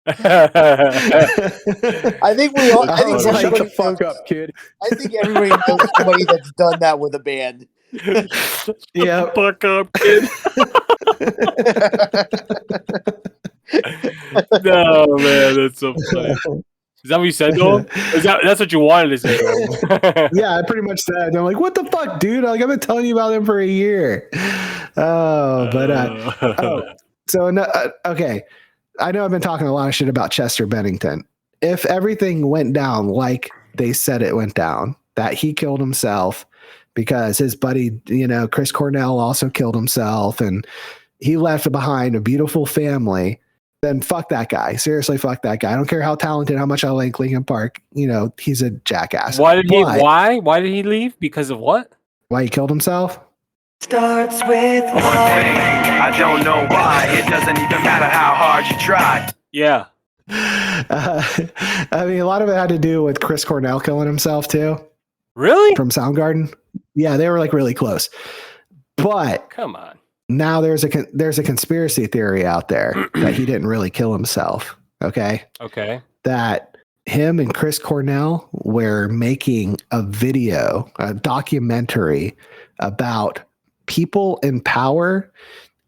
I think we all. I think was like, everybody fuck knows, up, kid. I think everybody knows somebody that's done that with a band. Yeah. Fuck up, kid. No, man, that's so funny. Is that what you said to him? That's what you wanted to say to him? Yeah, I pretty much said. I'm like, what the fuck, dude? Like, I've been telling you about them for a year. Oh, but okay. I know I've been talking a lot of shit about Chester Bennington. If everything went down like they said it went down, that he killed himself because his buddy, Chris Cornell also killed himself, and he left behind a beautiful family, then fuck that guy. Seriously, fuck that guy. I don't care how talented, how much I like Linkin Park. He's a jackass. Why did But Why did he leave? Because of what? why he killed himself? Starts with one thing. I don't know why. It doesn't even matter how hard you try. Yeah. I mean, a lot of it had to do with Chris Cornell killing himself too. Really? From Soundgarden. Yeah, they were like really close. But Come on. now there's a conspiracy theory out there that he didn't really kill himself. Okay. Okay. That him and Chris Cornell were making a documentary about people in power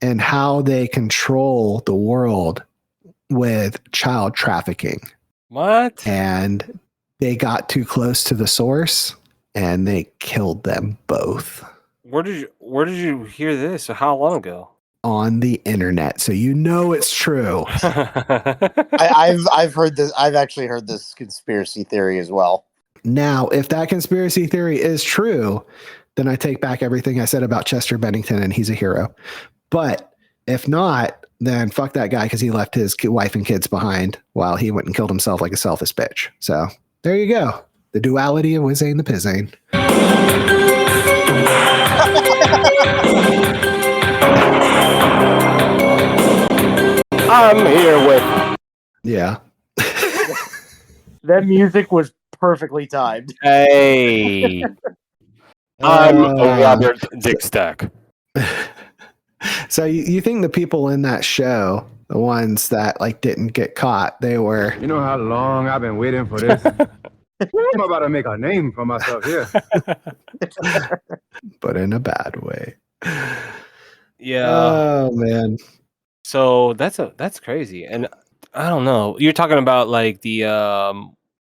and how they control the world with child trafficking. What? And they got too close to the source and they killed them both Where did you hear this? Or how long ago? on the internet. So it's true. I've heard this. I've actually heard this conspiracy theory as well. Now, if that conspiracy theory is true, then I take back everything I said about Chester Bennington and he's a hero. But if not, then fuck that guy because he left his wife and kids behind while he went and killed himself like a selfish bitch. So there you go. The duality of Wizayne the Pizain. I'm here with. Yeah. That music was perfectly timed. Hey, I'm Robert Dick Stack. So you think the people in that show, the ones that like didn't get caught, they were You know how long I've been waiting for this? I'm about to make a name for myself here. but in a bad way. Yeah. Oh man. So that's crazy, and I don't know. You're talking about like the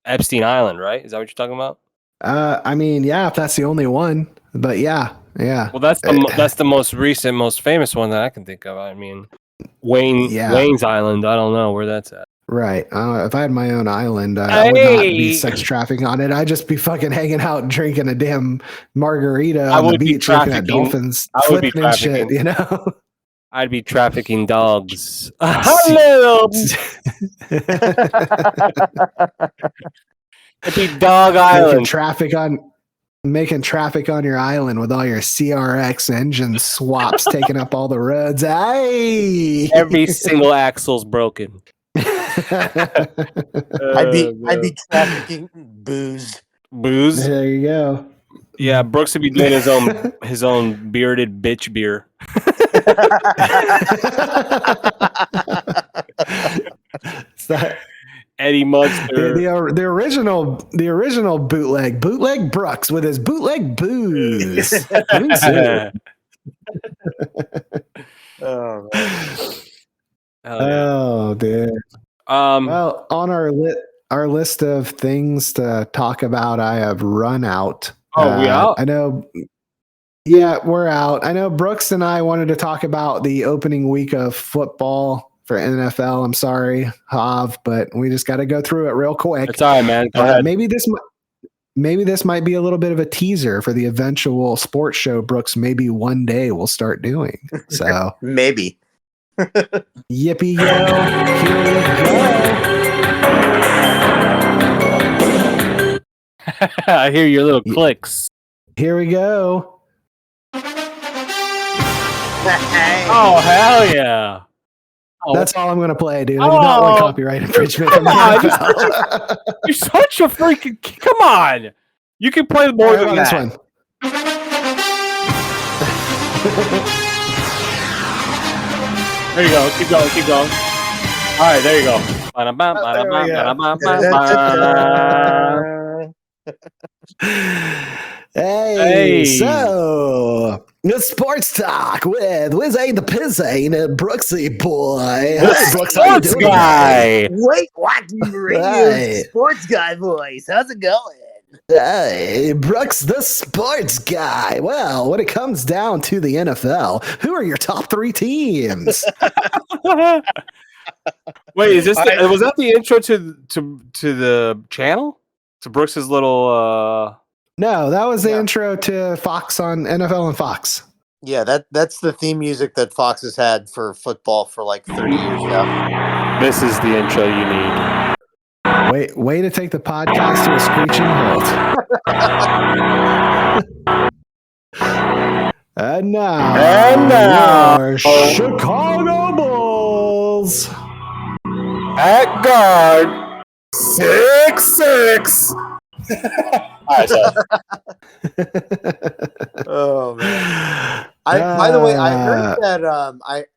Epstein Island, right? Is that what you're talking about? I mean, yeah, if that's the only one, but yeah. Well, that's the most recent, most famous one that I can think of. I mean, Wayne's Island. I don't know where that's at. Right. If I had my own island, I would not be sex trafficking on it. I'd just be fucking hanging out, drinking a damn margarita on the beach, looking at dolphins, flipping and shit. You know. I'd be trafficking dogs. Hello. It'd be Dog Island. Making traffic on your island with all your CRX engine swaps taking up all the roads. Hey, every single axle's broken. I'd be trafficking booze. Booze. There you go. Yeah, Brooks would be doing his own bearded bitch beer. It's that Eddie Munster. The original bootleg Brooks with his bootleg booze. Oh, man. Oh, dude. Well, on our list of things to talk about, I have run out. Oh, we out? I know. Yeah, we're out. I know Brooks and I wanted to talk about the opening week of football for NFL. I'm sorry, Hav, but we just got to go through it real quick. It's all right, man. Go ahead. Maybe this might be a little bit of a teaser for the eventual sports show Brooks maybe one day will start doing. So maybe. Yippee yo! Here we go. I hear your little clicks. Here we go. Oh hell yeah! That's all I'm going to play, dude. I do not want copyright infringement. Come on, you're such a freaking. Come on, you can play more than this that. one. There you go. Keep going. All right, there you go. Hey, so the sports talk with Wizayne the Pizain and Brooksy Boy. The sports guy. Wait, what? Radio sports guy voice. How's it going? Hey, Brooks, the sports guy. Well, when it comes down to the NFL, who are your top 3 teams? Wait, is this was that the intro to the channel? To Brooks's little No, that was the intro to Fox on NFL and Fox. Yeah, that's the theme music that Fox has had for football for like 30 years now. This is the intro you need. Way to take the podcast to a screeching halt. And now, your Chicago Bulls at guard 6'6". Right, oh man! By the way, I heard that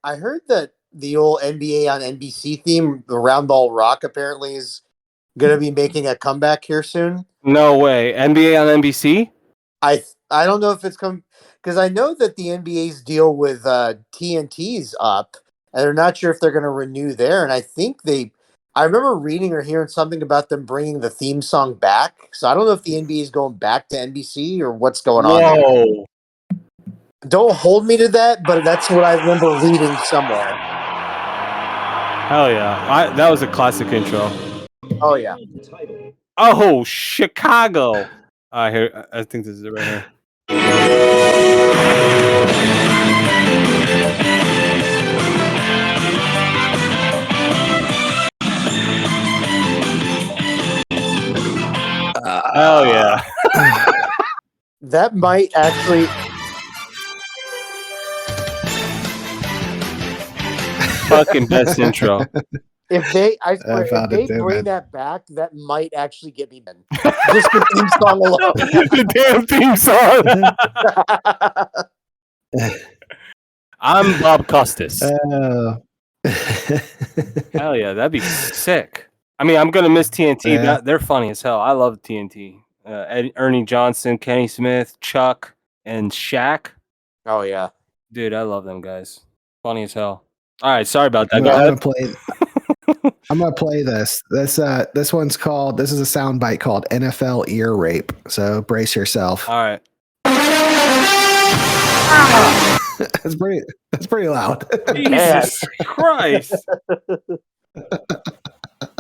I heard that the old NBA on NBC theme, the Round Ball Rock, apparently is going to be making a comeback here soon. No way! NBA on NBC? I don't know if it's come because I know that the NBA's deal with TNT's up, and they're not sure if they're going to renew there. And I think I remember reading or hearing something about them bringing the theme song back. So I don't know if the NBA is going back to NBC or what's going on. Whoa! Don't hold me to that, but that's what I remember reading somewhere. Hell yeah! That was a classic intro. Oh yeah. Oh, Chicago! Here, I think this is it right here. Hell yeah! That might actually. fucking best intro. If they, I swear, if found it they too, bring man. that back, that might actually get me in. Just the theme song alone. The damn theme song. I'm Bob Costas. Hell yeah, that'd be sick. I mean, I'm gonna miss TNT. Yeah. They're funny as hell. I love TNT. Ernie Johnson, Kenny Smith, Chuck, and Shaq. Oh yeah. Dude, I love them guys. Funny as hell. All right, sorry about that. I'm Go gonna ahead. play. I'm gonna play this. This one's called. This is a soundbite called NFL ear rape. So brace yourself. All right. That's pretty loud. Jesus Christ.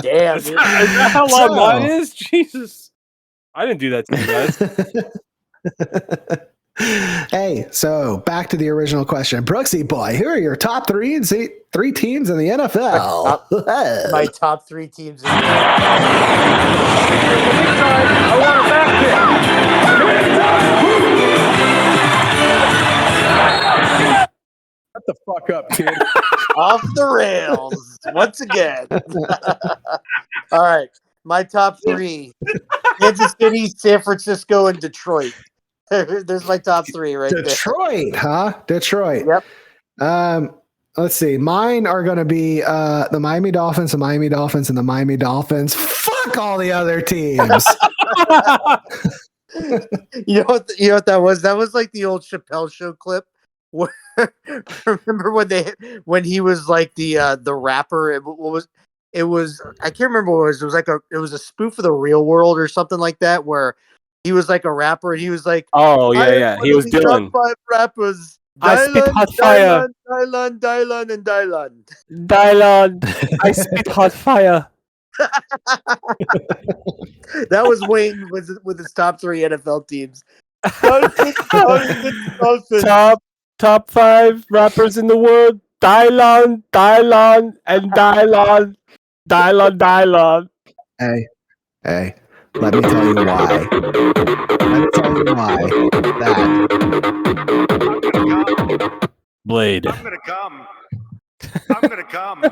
Damn. Is Dude. that how loud So- mine is? Jesus. I didn't do that to you guys. Hey, so back to the original question. Brooksy Boy, who are your top three teams in the NFL? My top 3 teams. I want a basket. Shut the fuck up, kid. Off the rails once again. All right, my top 3: Kansas City, San Francisco, and Detroit. There's my top 3 right Detroit, huh? Detroit. Yep. Let's see. Mine are going to be the Miami Dolphins, the Miami Dolphins, and the Miami Dolphins. Fuck all the other teams. there. You know what that was? That was like the old Chappelle Show clip. Where, remember when he was like the rapper? It was I can't remember what it was. It was a spoof of the Real World or something like that, where he was like a rapper and he was like, Oh, yeah. He was Dylan. Top 5 rappers. I spit hot fire. Dylan, and Dylan. Dylan, I spit hot fire. That was Wayne with his top 3 NFL teams. Top 5 rappers in the world. Dylan, and Dylan. Hey, let me tell you why. Blade. I'm gonna come. I'm gonna come.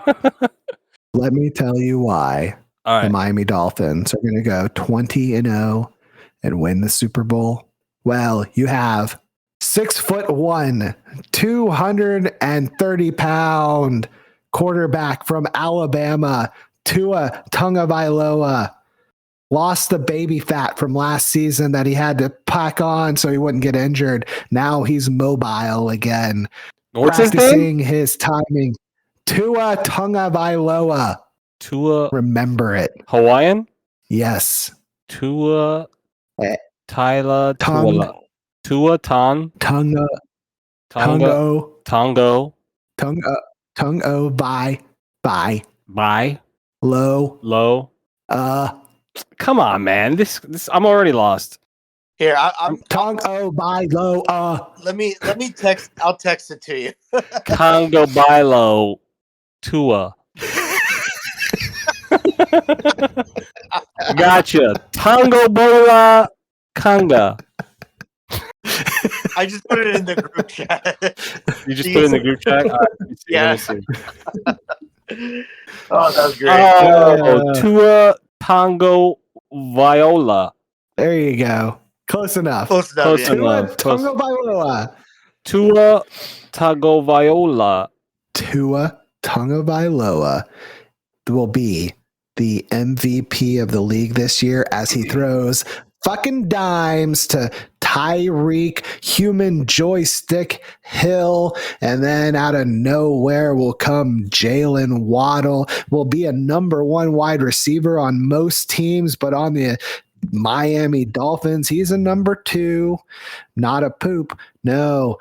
Let me tell you why All the right. Miami Dolphins are going to go 20-0 and win the Super Bowl. Well, you have 6'1", 230-pound quarterback from Alabama, Tua Tagovailoa. Lost the baby fat from last season that he had to pack on so he wouldn't get injured. Now he's mobile again. What's his name? Practicing his timing. Tua Tagovailoa. Tua. Remember it. Hawaiian? Yes. Tua. Eh. Tyler. Tongue. Tua Ton. Tonga. Tongo. Tongo. Tongo. Bye. Bye. Low. Come on, man. This I'm already lost. Here, I'm Tongo. Bye. Low. let me text. I'll text it to you. Congo Bilo Tua. Gotcha. Tango Bola Conga. I just put it in the group chat. You just put it in the group chat? All right, let me see, Yeah. let me see. Oh, that was great. Oh, Tua Tango Viola. There you go. Close enough. Close enough. Close Yeah. enough. Tonga Bailoa. Tua Tago Viola. Tua Tagovailoa will be the MVP of the league this year as he throws fucking dimes to Tyreek, human joystick Hill, and then out of nowhere will come Jalen Waddle. Will be a number 1 wide receiver on most teams, but on the Miami Dolphins, he's a number 2. Not a poop. No,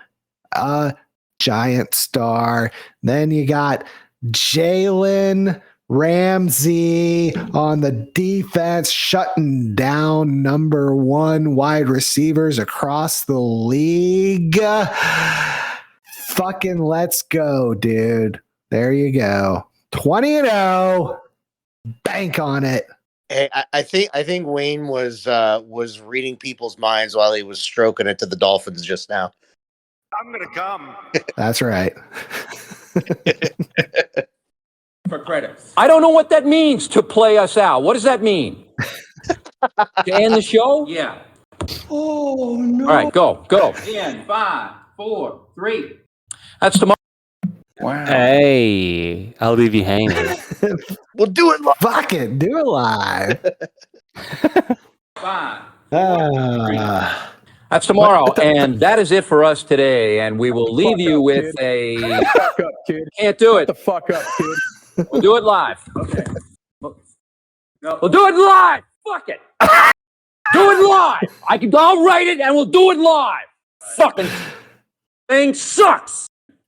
a giant star. Then you got Jalen Ramsey on the defense, shutting down number 1 wide receivers across the league. Fucking let's go, dude. There you go. 20-0. Bank on it. Hey, I think Wayne was reading people's minds while he was stroking it to the Dolphins just now. I'm gonna come. That's right. for credits. I don't know what that means to play us out. What does that mean? To end the show? Yeah. Oh, no. All right, go. In 5, 4, 3. That's tomorrow. Wow. Hey, I'll leave you hanging. We'll do it live. Fuck it. Do it live. 5. Ah. That's tomorrow, and that is it for us today. And we will leave you with a. Fuck up, kid. Can't do it. Shut the fuck up, kid. We'll do it live. Okay. We'll do it live. Fuck it. Do it live. I'll write it and we'll do it live. Fucking thing sucks.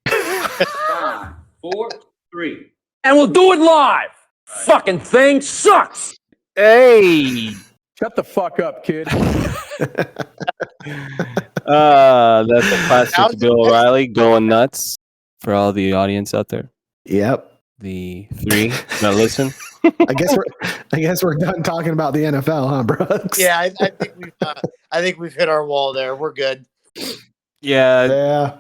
5, 4, 3. And we'll do it live. Fucking thing sucks. Hey. Shut the fuck up, kid. That's a classic Bill O'Reilly going nuts for all the audience out there. Yep. The 3 that listen. I guess we're done talking about the NFL, huh, Brooks? Yeah, I think we've hit our wall there. We're good. Yeah.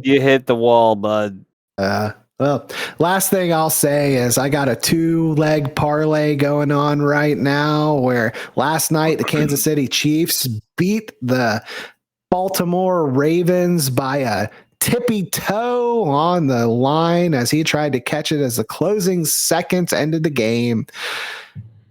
You hit the wall, bud. Well, last thing I'll say is I got a 2-leg parlay going on right now where last night the Kansas City Chiefs beat the Baltimore Ravens by a tippy toe on the line as he tried to catch it as the closing seconds ended the game,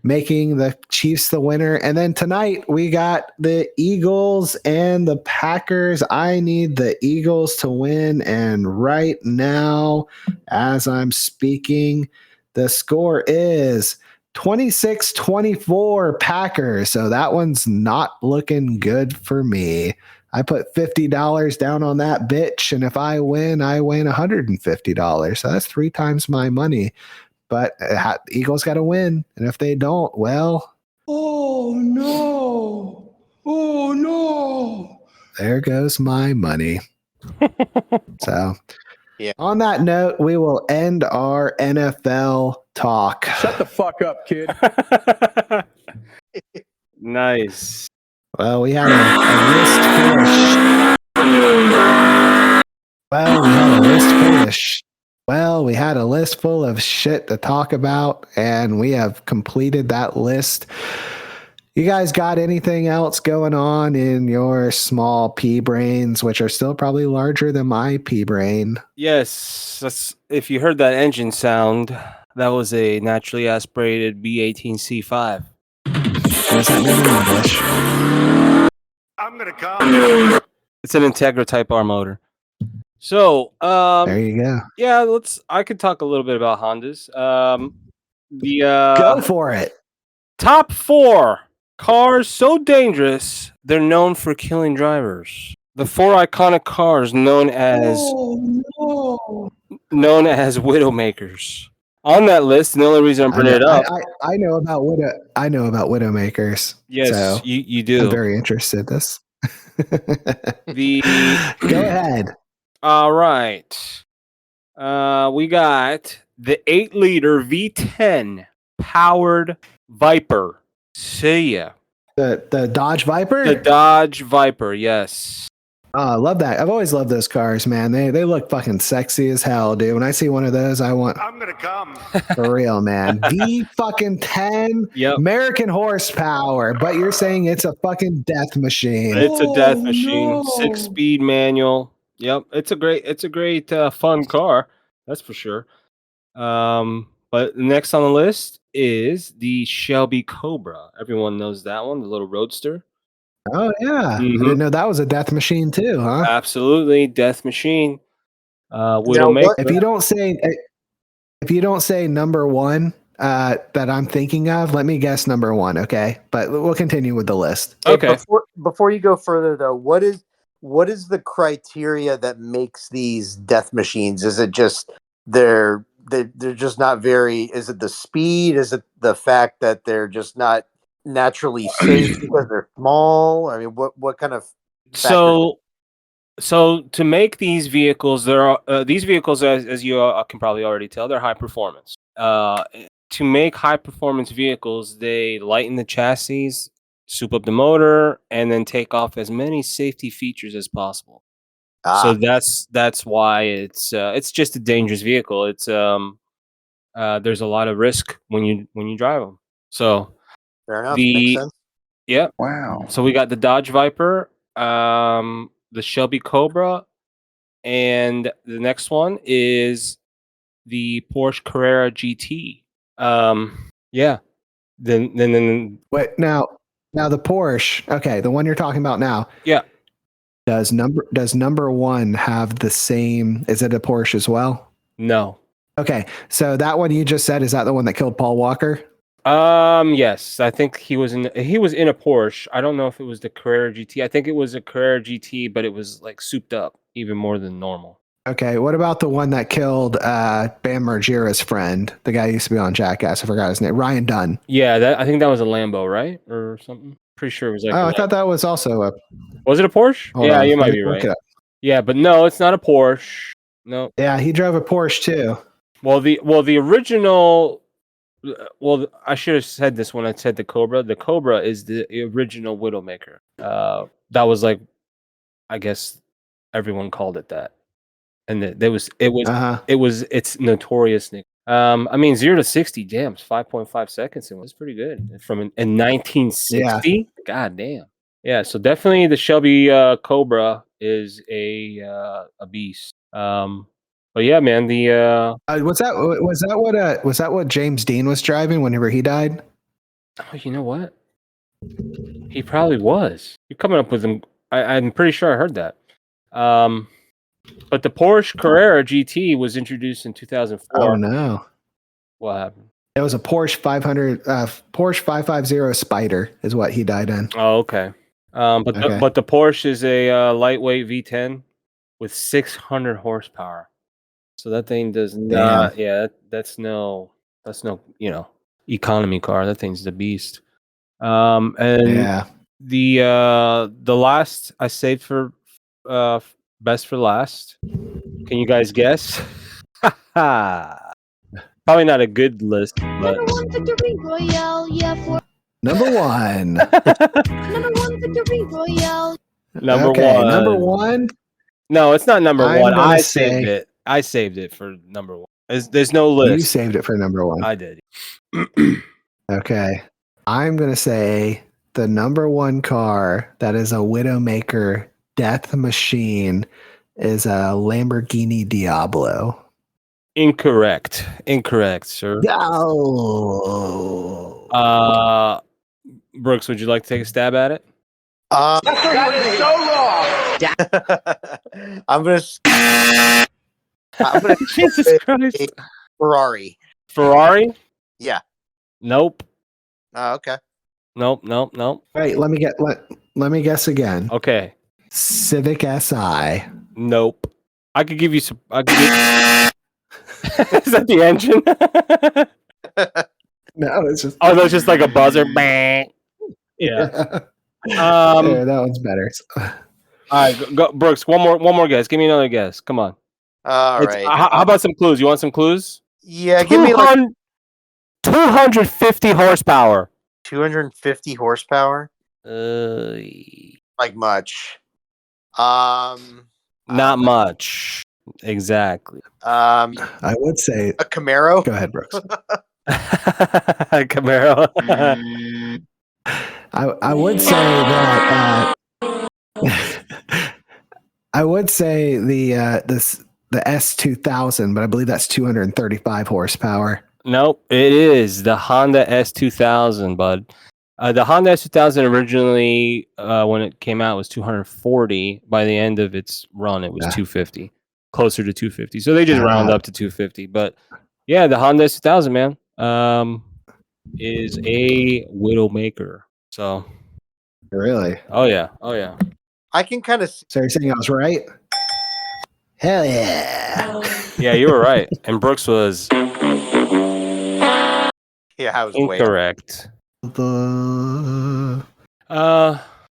making the Chiefs the winner. And then tonight we got the Eagles and the Packers. I need the Eagles to win. And right now, as I'm speaking, the score is 26-24 Packers. So that one's not looking good for me. I put $50 down on that bitch. And if I win $150. So that's 3 times my money. But the Eagles got to win. And if they don't, well. Oh, no. Oh, no. There goes my money. So, yeah. On that note, we will end our NFL talk. Shut the fuck up, kid. Nice. Well, we had a list full of we had a list full of shit to talk about, and we have completed that list. You guys got anything else going on in your small pea brains, which are still probably larger than my pea brain? Yes. If you heard that engine sound, that was a naturally aspirated B18C5. What does that mean in English? I'm gonna come. It's an Integra Type R motor. So, there you go. Yeah, I could talk a little bit about Hondas. Go for it. Top 4 cars so dangerous they're known for killing drivers. The 4 iconic cars known as Widowmakers. On that list, and the only reason I'm bringing it up, I know about Widowmakers. Yes, so you do. I'm very interested in this. Go ahead. All right. We got the 8-liter V10 powered Viper. See ya. The Dodge Viper? The Dodge Viper, yes. Oh, I love that. I've always loved those cars, man. They look fucking sexy as hell, dude. When I see one of those, I'm gonna come. For real, man. V fucking 10 American horsepower, but you're saying it's a fucking death machine. It's a death machine. 6-speed manual. Yep, it's a great fun car. That's for sure. But next on the list is the Shelby Cobra. Everyone knows that one, the little roadster. Oh yeah, I didn't know that was a death machine too, huh? Absolutely, death machine. If you don't say number 1 that I'm thinking of, let me guess number 1, okay? But we'll continue with the list. Okay. Before you go further, though, what is the criteria that makes these death machines? Is it just they're just not very? Is it the speed? Is it the fact that they're just not naturally safe because they're small? I mean, what kind of factors? So to make these vehicles, these vehicles, as you can probably already tell, they're high performance. To make high performance vehicles, they lighten the chassis, soup up the motor, and then take off as many safety features as possible. So that's why it's just a dangerous vehicle. It's there's a lot of risk when you drive them. So Fair enough. Makes sense. yeah. Wow. So we got the Dodge Viper, the Shelby Cobra, and the next one is the Porsche Carrera GT. Yeah. Then Wait, now the Porsche. Okay, the one you're talking about now. yeah. Does number one have the same? Is it a Porsche as well? No. Okay, so that one you just said, is that the one that killed Paul Walker? Yes, I think he was in a Porsche. I don't know if it was the Carrera GT. I think it was a Carrera GT, but it was like souped up even more than normal. Okay, what about the one that killed Bam Margera's friend, the guy who used to be on Jackass? I forgot his name. Ryan Dunn. Yeah, I think that was a Lambo, right, or something. Pretty sure it was like. I thought that was also a. Was it a Porsche? Hold yeah, on, you might let be me look right. it up. Yeah, but no, it's not a Porsche. No. Yeah, he drove a Porsche too. Well, the original. Well, I should have said this when I said the Cobra. The Cobra is the original Widowmaker. That was like, I guess, everyone called it that, and it's notorious. Nick. I mean, 0 to 60, damn, 5.5 seconds. It was pretty good in 1960. Yeah. God damn. Yeah, so definitely the Shelby Cobra is a beast. But yeah, man, the Was that what James Dean was driving whenever he died? oh, you know what? He probably was. You're coming up with him. I'm pretty sure I heard that. But the Porsche Carrera GT was introduced in 2004. Oh no. What happened? It was a Porsche 550 Spider is what he died in. Oh, okay. But the Porsche is a lightweight V10 with 600 horsepower. So that thing does not. Damn. Yeah, that's no economy car. That thing's the beast. And Yeah. the last I saved for best for last. Can you guys guess? Probably not a good list, but Number one victory royale, yeah, for Number one. number one victory royale. number Okay, one. number one. No, it's not number I'm one. gonna I say- saved it. I saved it for number one. There's no list. You saved it for number one. I did. Okay. I'm going to say the number one car that is a Widowmaker death machine is a Lamborghini Diablo. Incorrect, sir. Oh. Brooks, would you like to take a stab at it? That is so wrong. I'm gonna Jesus say Christ. Ferrari. Ferrari? Yeah. Nope. Okay. Nope. Wait, let me guess again. Okay. Civic Si. Nope. I could give you some. Is that the engine? No, it's just. Oh, no, it's just like a buzzer. Bang. Yeah. There, that one's better. All right, go, Brooks. One more guess. Give me another guess. Come on. All right. How about some clues? You want some clues? Yeah, give me like 250 horsepower. 250 horsepower. Like much. Not much. Exactly. I would say A Camaro. Go ahead, Brooks. Camaro. I would say that I would say the S2000, but I believe that's 235 horsepower. Nope, it is the Honda S2000, bud. The Honda S2000 originally, when it came out, was 240. By the end of its run, it was 250, closer to 250. So they just round up to 250. But yeah, the Honda S2000, man, is a Widowmaker. So Really? Oh yeah. I can kind of. So you're saying I was right? Hell yeah! Yeah, you were right, and Brooks was Yeah, I was incorrect.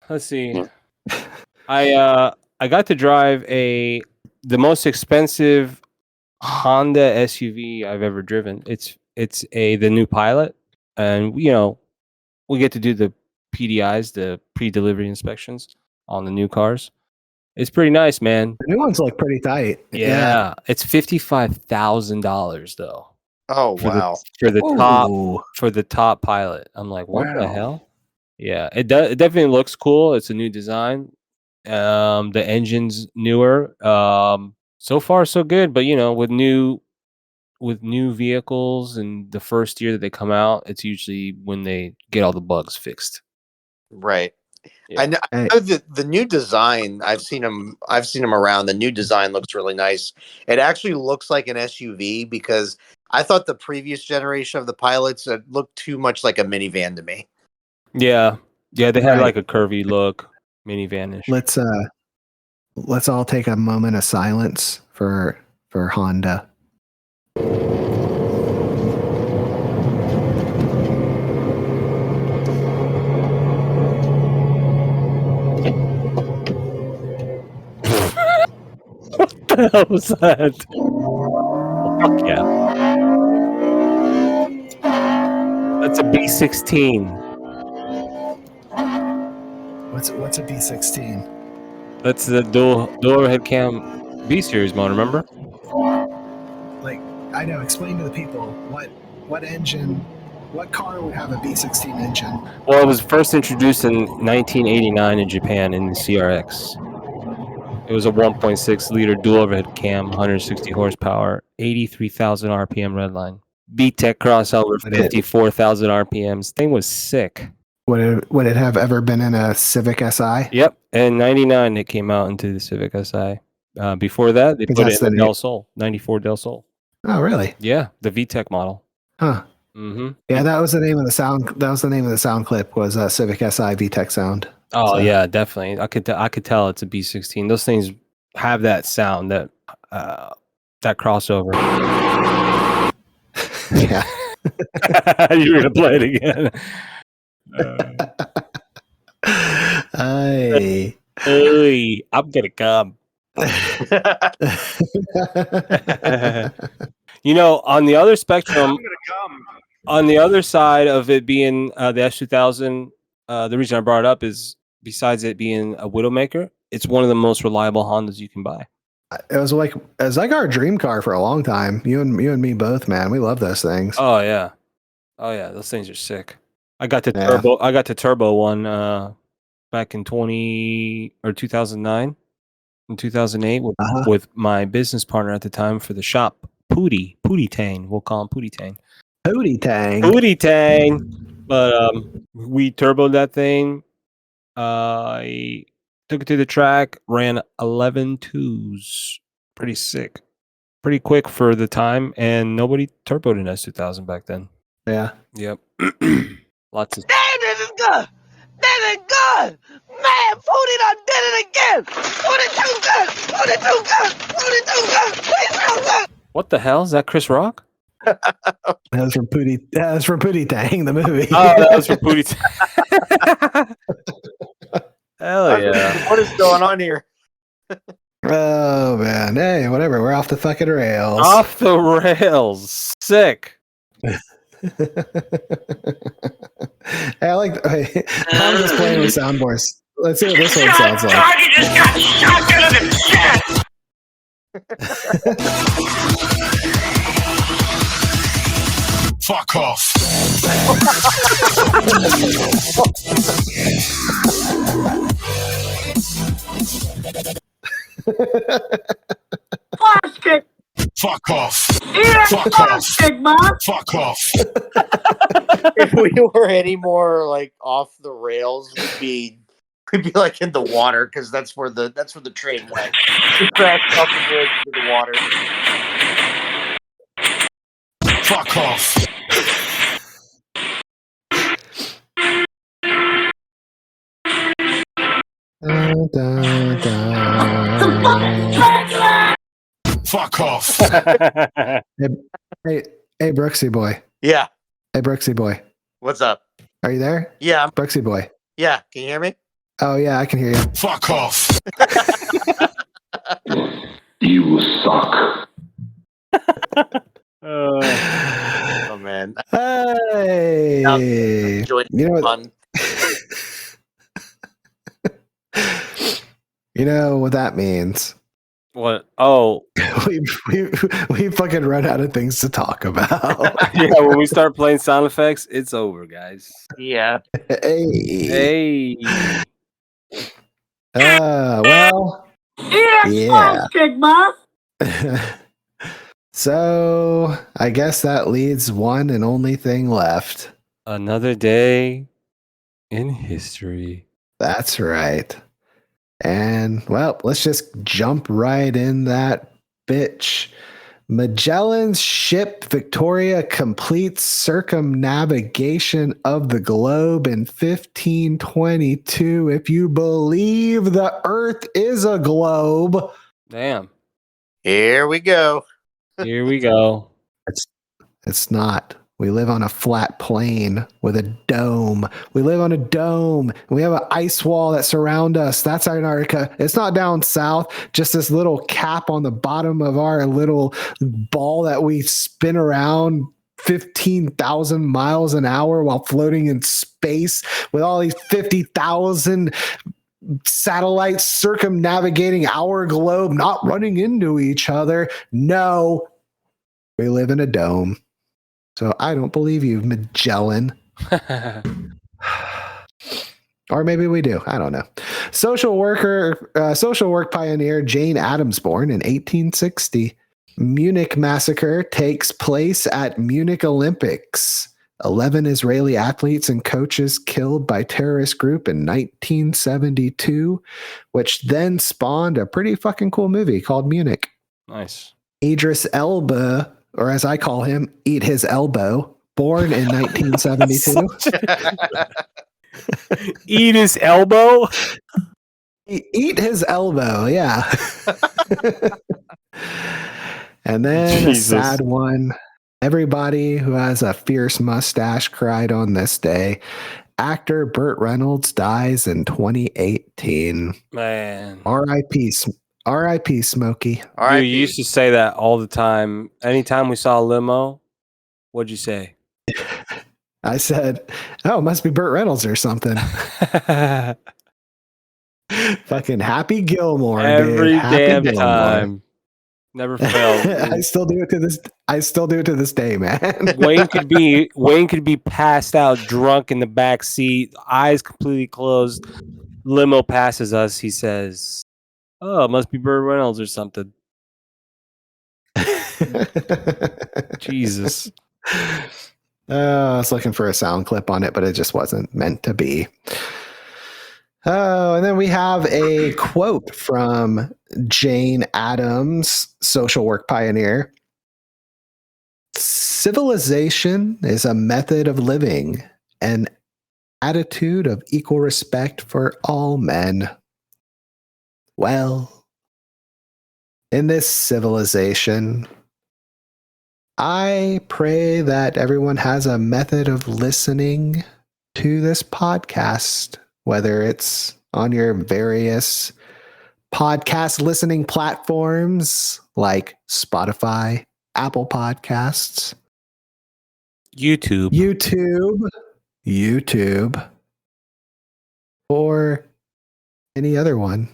Let's see. I got to drive the most expensive Honda SUV I've ever driven. It's the new Pilot, and we get to do the PDIs, the pre-delivery inspections on the new cars. It's pretty nice, man. The new ones look pretty tight. Yeah. It's $55,000 though. Oh for wow. the top pilot. I'm like, what the Wow. hell? Yeah, it does. It definitely looks cool. It's a new design. The engine's newer. So far so good. But with new vehicles and the first year that they come out, it's usually when they get all the bugs fixed. Right. Yeah. I know, Hey. the new design. I've seen them. I've seen them around. The new design looks really nice. It actually looks like an SUV because I thought the previous generation of the pilots looked too much like a minivan to me. Yeah. Yeah, they had Right. like a curvy look, minivanish. Let's all take a moment of silence for Honda. What the hell was that? Fuck yeah. That's a B16. What's a B16? That's the dual overhead cam B series mode, remember? Like, I know. Explain to the people what engine, what car would have a B16 engine. Well, it was first introduced in 1989 in Japan in the CRX. It was a 1.6 liter dual overhead cam, 160 horsepower, 83,000 RPM redline. VTEC crossover, 54,000 RPMs. Thing was sick. Would it have ever been in a Civic Si? Yep. And 99 it came out into the Civic Si. Before that, they put it in the Del Sol, 94 Del Sol. Oh, really? Yeah, the VTEC model. Huh. Mm-hmm. Yeah, that was the name of the sound. That was the name of the sound clip. Was Civic Si VTEC sound. Oh So- yeah, definitely. I could tell it's a B16. Those things have that sound, that crossover. Yeah. You're gonna play it again. Hey. Hey, I'm gonna come. On the other spectrum, I'm gonna come. on the other side of it being the S2000, the reason I brought it up is besides it being a Widowmaker, it's one of the most reliable Hondas you can buy. It was like our dream car for a long time. You and me both, man. We love those things. Oh yeah, those things are sick. I got the Yeah. turbo one back in 2009 and 2008 with my business partner at the time for the shop, Pootie Tang. We'll call him Pootie Tang. Hootie Tang. Pootie Tang. But we turboed that thing. I took it to the track, ran 11 twos. Pretty sick. Pretty quick for the time, and nobody turboed an S2000 back then. Yeah. Yep. Lots of. Damn, this is good. This is good. Man, Pootie done did it again. Pootie too good. Pootie too good. Pootie too good. Pootie too good. What the hell? Is that Chris Rock? That was from Pootie. That was from Pootie Tang, the movie. Oh, that was from Pootie Tang. Hell yeah. What is going on here? Oh man. Hey, whatever. We're off the fucking rails. Off the rails. Sick. Hey, I like. Hey, I'm just playing with soundboards. Let's see what this one sounds like. Target just got shot into the chest. Fuck off. Plastic. Fuck off. Eat that Fuck off. plastic, Mom. Fuck off. If we were any more like off the rails, we'd be like in the water because that's where the train went. We crashed off the bridge to the water. Fuck off. Dun, dun, dun. Fuck off. Hey, Brooksy Boy. Yeah. Hey, Brooksy Boy. What's up? Are you there? Yeah. Brooksy Boy. Yeah. Can you hear me? Oh yeah, I can hear you. Fuck off. You suck. Oh man. Hey. Enjoyed You know what? fun. You know what that means? What? Oh, we fucking run out of things to talk about. yeah. When we start playing sound effects, it's over, guys. Yeah. Hey. Hey. Well, yeah. So I guess that leads one and only thing left. Another day in history. That's right. And well, let's just jump right in that bitch. Magellan's ship Victoria completes circumnavigation of the globe in 1522. If you believe the Earth is a globe, Damn. Here we go. Here we go. it's not. We live on a flat plane with a dome. We live on a dome. And we have an ice wall that surround us. That's Antarctica. It's not down south. Just this little cap on the bottom of our little ball that we spin around 15,000 miles an hour while floating in space with all these 50,000 satellites circumnavigating our globe, not running into each other. No, we live in a dome. So I don't believe you, Magellan. Or maybe we do. I don't know. Social work pioneer Jane Addams, born in 1860. Munich massacre takes place at Munich Olympics. 11 Israeli athletes and coaches killed by terrorist group in 1972, which then spawned a pretty fucking cool movie called Munich. Nice. Idris Elba, or as I call him, Eat His Elbow, born in 1972. Eat his elbow? Eat His Elbow, yeah. And then Jesus. a sad one. Everybody who has a fierce mustache cried on this day. Actor Burt Reynolds dies in 2018. Man. R.I.P. Smokey. You used to say that all the time. Anytime we saw a limo, what'd you say? I said, oh, it must be Burt Reynolds or something. Fucking Happy Gilmore, Every dude. Happy damn Gilmore. time. Never failed. I still do it to this day, man. Wayne could be passed out drunk in the back seat, eyes completely closed. Limo passes us. He says, "Oh, it must be Burt Reynolds or something." Jesus. I was looking for a sound clip on it, but it just wasn't meant to be. Oh, and then we have a quote from Jane Addams, social work pioneer. Civilization is a method of living, an attitude of equal respect for all men. Well, in this civilization, I pray that everyone has a method of listening to this podcast, whether it's on your various podcast listening platforms like Spotify, Apple Podcasts, YouTube, or any other one.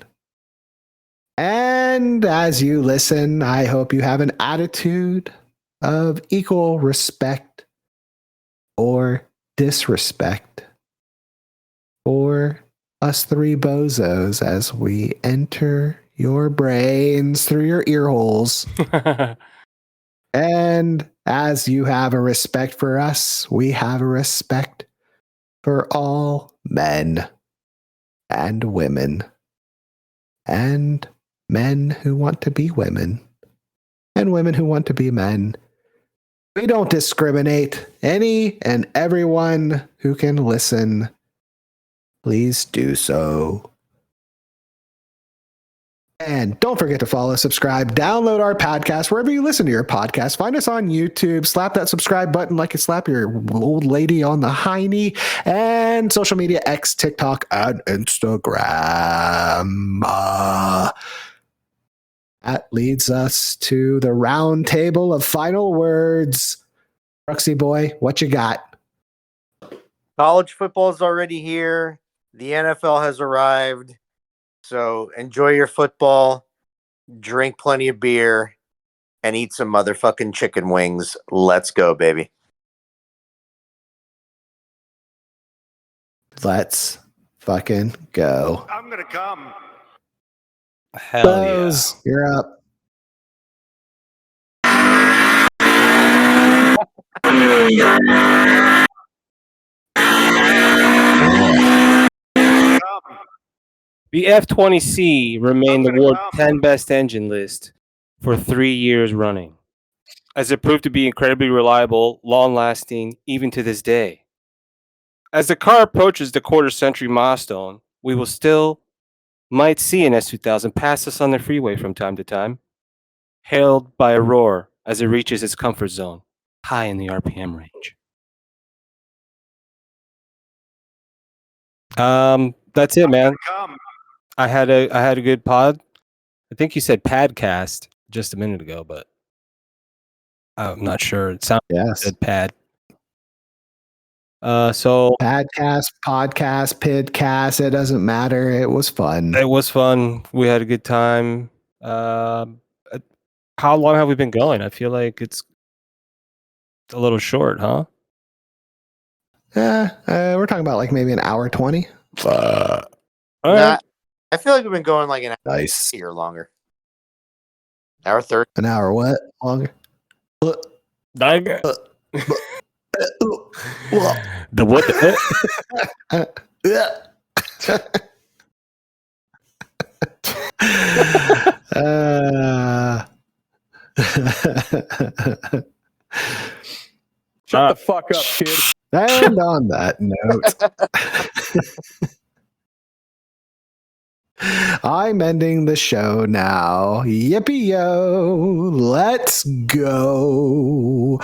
And as you listen, I hope you have an attitude of equal respect or disrespect for us three bozos as we enter your brains through your ear holes. And as you have a respect for us, we have a respect for all men and women and men who want to be women and women who want to be men. We don't discriminate. Any and everyone who can listen, please do so. And don't forget to follow, subscribe, download our podcast wherever you listen to your podcast. Find us on YouTube. Slap that subscribe button like you slap your old lady on the hiney. And social media, X, TikTok, and Instagram. That leads us to the round table of final words. Brooksy Boy, what you got? College football is already here. The NFL has arrived. So enjoy your football. drink plenty of beer, and eat some motherfucking chicken wings. Let's go, baby. Let's fucking go. I'm gonna come. Hell Bose, you're up. The F-20C remained the world's 10 best engine list for 3 years running, as it proved to be incredibly reliable, long-lasting, even to this day. As the car approaches the quarter-century milestone, we will still might see an S2000 pass us on the freeway from time to time, hailed by a roar as it reaches its comfort zone, high in the RPM range. That's it, man. I had a good pod. I think you said padcast just a minute ago, but I'm not sure. It sounded good pad. So podcast, pidcast, it doesn't matter. It was fun. It was fun. We had a good time. How long have we been going? I feel like it's a little short, huh? Yeah, we're talking about like maybe an hour 20. All right. I feel like we've been going like an hour Nice. or longer. Hour 30. An hour what? Longer? The what? Shut the fuck up, kid. And on that note, I'm ending the show now. Yippee yo! Let's go.